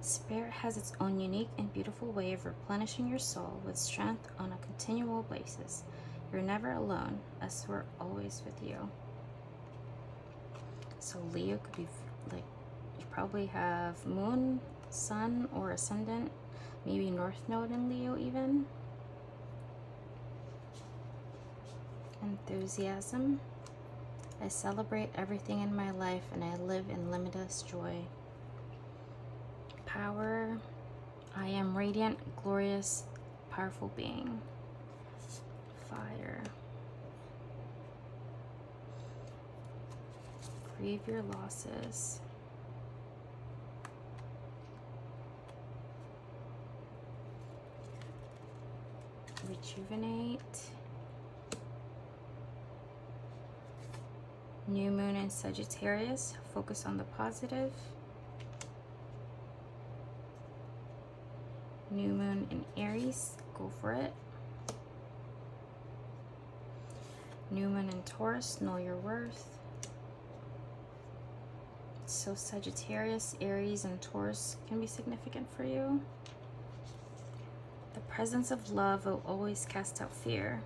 Spirit has its own unique and beautiful way of replenishing your soul with strength on a continual basis. You're never alone, as we're always with you. So Leo could be like, you probably have moon, sun, or ascendant, maybe north node in Leo even. Enthusiasm. I celebrate everything in my life and I live in limitless joy. Power. I am radiant, glorious, powerful being. Fire. Grieve your losses. Rejuvenate. New moon in Sagittarius. Focus on the positive. New moon in Aries, go for it. New moon in Taurus, know your worth. So Sagittarius, Aries, and Taurus can be significant for you. The presence of love will always cast out fear.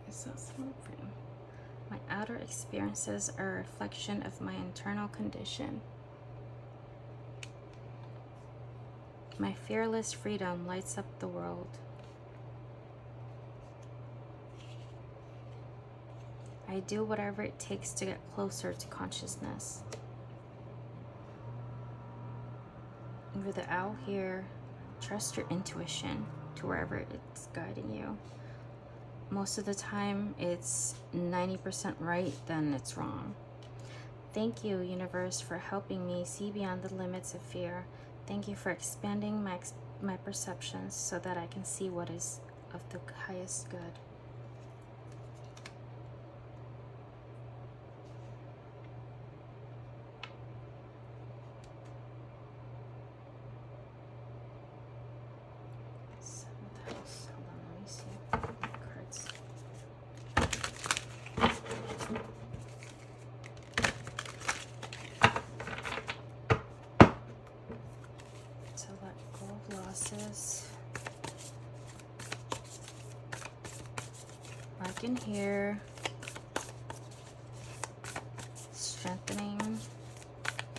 So something. My outer experiences are a reflection of my internal condition. My fearless freedom lights up the world. I do whatever it takes to get closer to consciousness. And with the owl here, trust your intuition to wherever it's guiding you. Most of the time, it's 90% right, then it's wrong. Thank you, universe, for helping me see beyond the limits of fear. Thank you for expanding my perceptions so that I can see what is of the highest good. I can hear strengthening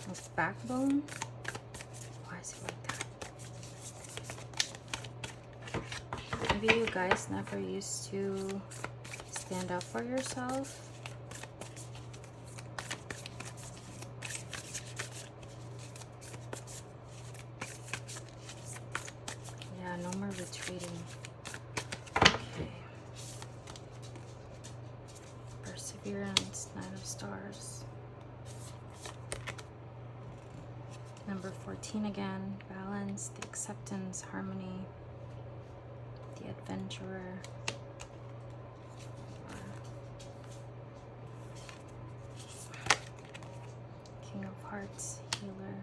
his backbone. Why is it like that? Maybe you guys never used to stand up for yourself. Yeah, no more retreating. Perseverance, Nine of Stars. Number 14 again, balance, the acceptance, harmony, the adventurer. King of Hearts, healer.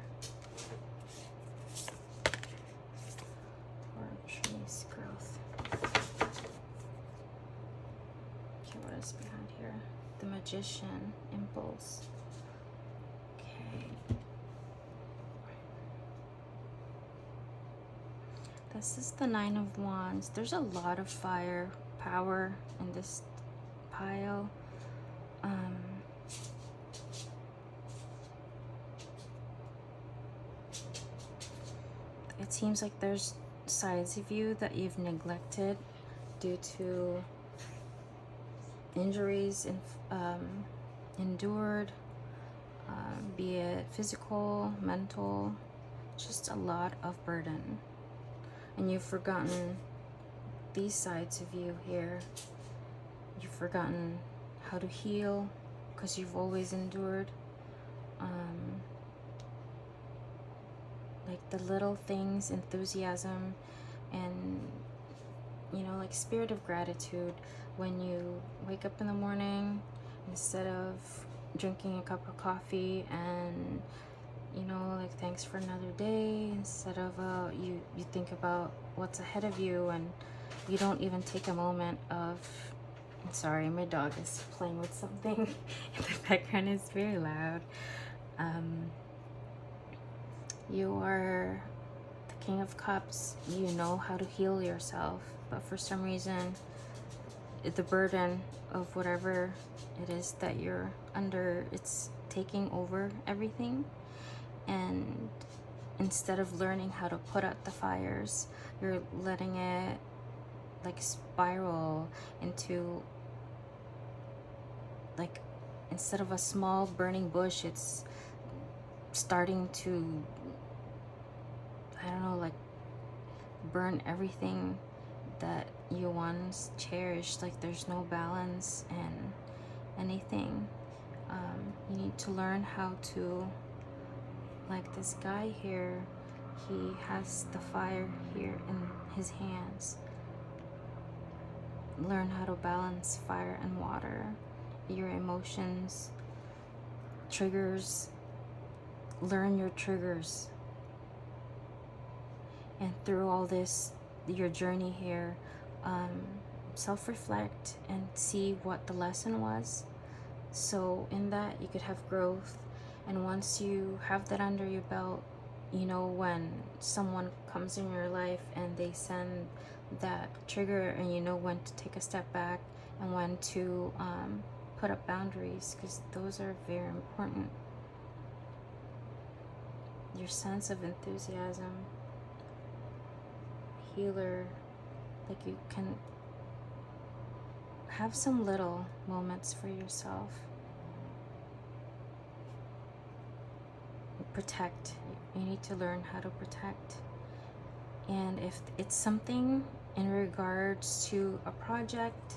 Trees, growth. Okay, what is behind here? The Magician, impulse. Okay. This is the Nine of Wands. There's a lot of fire power in this pile. It seems like there's sides of you that you've neglected due to injuries endured, be it physical, mental, just a lot of burden. And you've forgotten these sides of you here. You've forgotten how to heal because you've always endured. Like the little things, enthusiasm, and like spirit of gratitude. When you wake up in the morning, instead of drinking a cup of coffee and like thanks for another day, instead of you think about what's ahead of you, and you don't even take a moment of, I'm sorry, my dog is playing with something in the background. Is very loud. You are the King of Cups. You know how to heal yourself, but for some reason the burden of whatever it is that you're under, it's taking over everything. And instead of learning how to put out the fires, you're letting it like spiral into, like, instead of a small burning bush, it's starting to, I don't know, like burn everything that you once cherished. Like there's no balance in anything. You need to learn how to, like this guy here, he has the fire here in his hands. Learn how to balance fire and water, your emotions, triggers. Learn your triggers. And through all this, your journey here, self-reflect and see what the lesson was. So in that, you could have growth. And once you have that under your belt, you know, when someone comes in your life and they send that trigger, and you know when to take a step back and when to put up boundaries, because those are very important. Your sense of enthusiasm, healer, like you can have some little moments for yourself. Protect. You need to learn how to protect. And if it's something in regards to a project,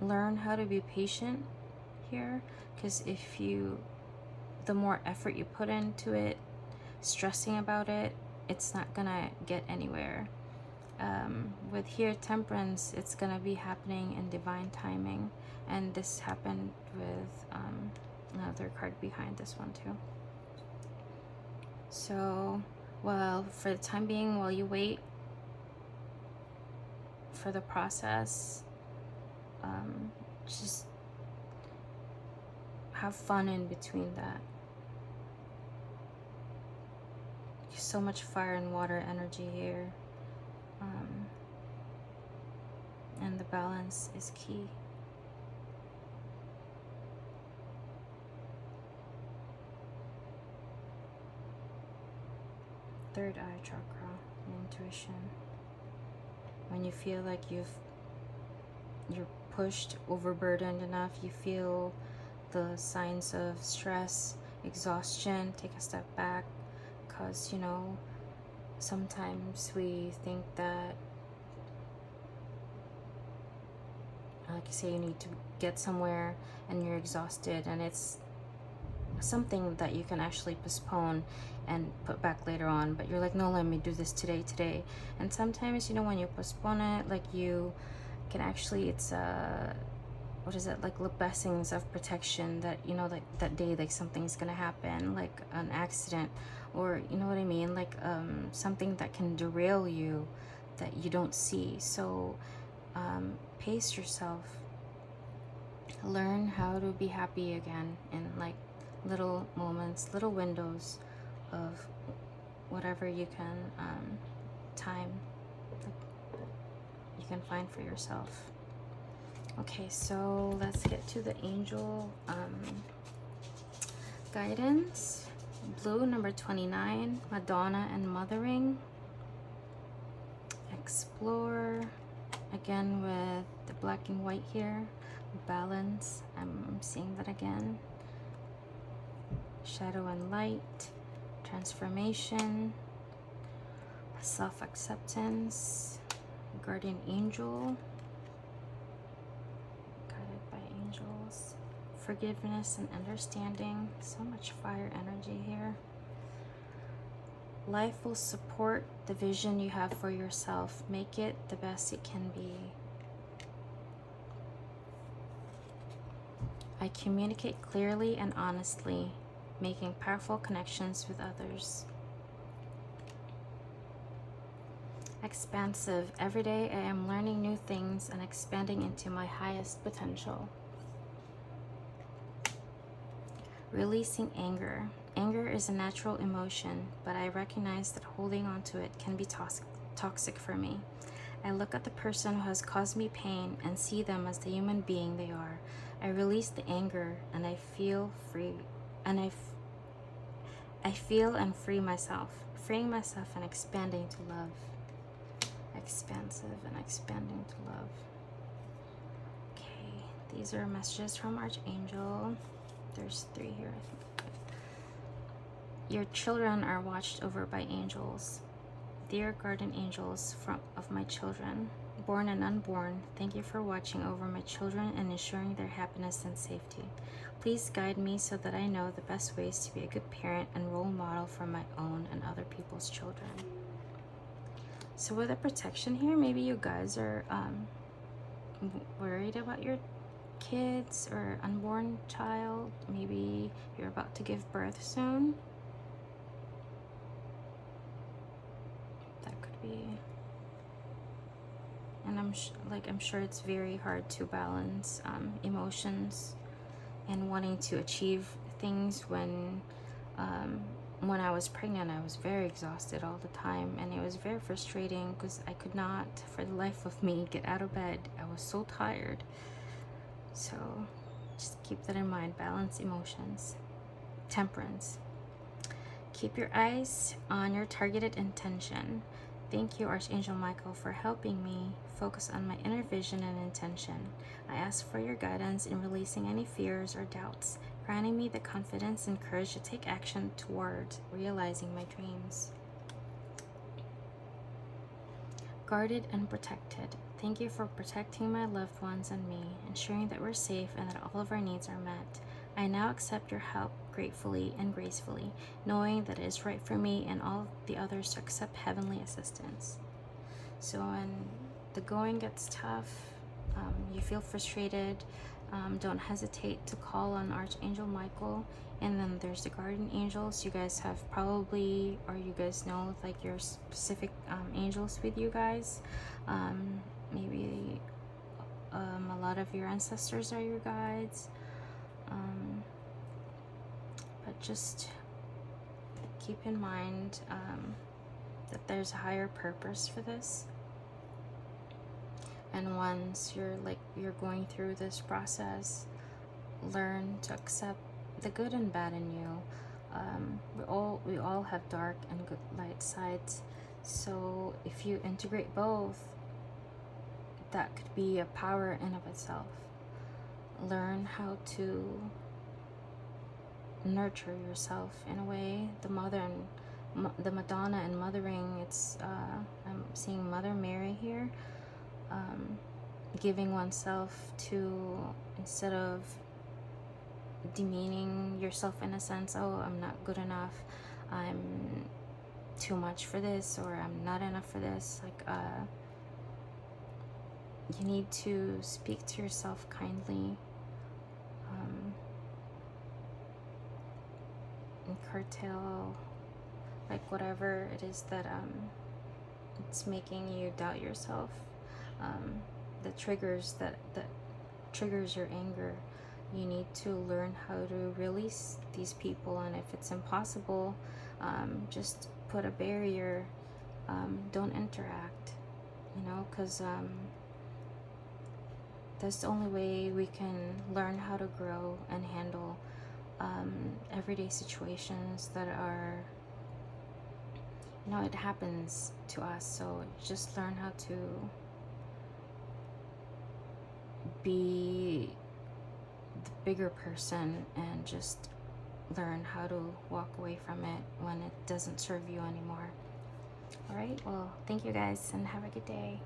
learn how to be patient here, because the more effort you put into it, stressing about it, it's not gonna get anywhere. With here, temperance, it's gonna be happening in divine timing, and this happened with another card behind this one too. So, well, for the time being, while you wait for the process, just have fun in between that. There's so much fire and water energy here, and the balance is key. Third eye chakra, intuition. When you feel like you're pushed, overburdened enough, you feel the signs of stress, exhaustion, take a step back, because, you know, sometimes we think that, like you say, you need to get somewhere and you're exhausted, and it's something that you can actually postpone and put back later on, but you're like, no, let me do this today. And sometimes, you know, when you postpone it, like, you can actually, it's what is it, like, the blessings of protection that, you know, like that day, like something's gonna happen, like an accident, or, you know what I mean, like something that can derail you that you don't see. So pace yourself, learn how to be happy again in like little moments, little windows of whatever you can time you can find for yourself. Okay, so let's get to the angel guidance. Blue, number 29, Madonna and Mothering. Explore, again with the black and white here. Balance, I'm seeing that again. Shadow and light, transformation, self-acceptance, guardian angel, guided by angels, forgiveness and understanding. So much fire energy here. Life will support the vision you have for yourself. Make it the best it can be. I communicate clearly and honestly, making powerful connections with others. Expansive. Every day I am learning new things and expanding into my highest potential. Releasing anger. Anger is a natural emotion, but I recognize that holding on to it can be toxic for me. I look at the person who has caused me pain and see them as the human being they are. I release the anger and I feel free, and I feel and free myself, freeing myself and expanding to love. Expansive and expanding to love. Okay, these are messages from Archangel. There's 3 here, I think. Your children are watched over by angels. Dear guardian angels of my children, born and unborn, thank you for watching over my children and ensuring their happiness and safety. Please guide me so that I know the best ways to be a good parent and role model for my own and other people's children. So with the protection here, maybe you guys are worried about your kids or unborn child. Maybe you're about to give birth soon. be. And I'm sure it's very hard to balance emotions and wanting to achieve things when I was pregnant. I was very exhausted all the time, and it was very frustrating because I could not, for the life of me, get out of bed. I was so tired. So just keep that in mind. Balance emotions. Temperance. Keep your eyes on your targeted intention. Thank you, Archangel Michael, for helping me focus on my inner vision and intention. I ask for your guidance in releasing any fears or doubts, granting me the confidence and courage to take action toward realizing my dreams. Guarded and protected. Thank you for protecting my loved ones and me, ensuring that we're safe and that all of our needs are met. I now accept your help gratefully and gracefully, knowing that it is right for me and all the others to accept heavenly assistance. So when the going gets tough, you feel frustrated, don't hesitate to call on Archangel Michael. And then there's the guardian angels. You guys have probably, or you guys know, like, your specific angels with you guys. Maybe a lot of your ancestors are your guides. But just keep in mind that there's a higher purpose for this. And once you're going through this process, learn to accept the good and bad in you. We all have dark and good light sides. So if you integrate both, that could be a power in of itself. Learn how to nurture yourself in a way. The Madonna and mothering. I'm seeing Mother Mary here. Giving oneself to, instead of demeaning yourself in a sense, oh, I'm not good enough, I'm too much for this, or I'm not enough for this. You need to speak to yourself kindly, and curtail whatever it is that it's making you doubt yourself. The triggers that triggers your anger. You need to learn how to release these people, and if it's impossible, just put a barrier. Don't interact, because that's the only way we can learn how to grow and handle everyday situations that are, it happens to us. So just learn how to be the bigger person and just learn how to walk away from it when it doesn't serve you anymore. All right, well, thank you guys and have a good day.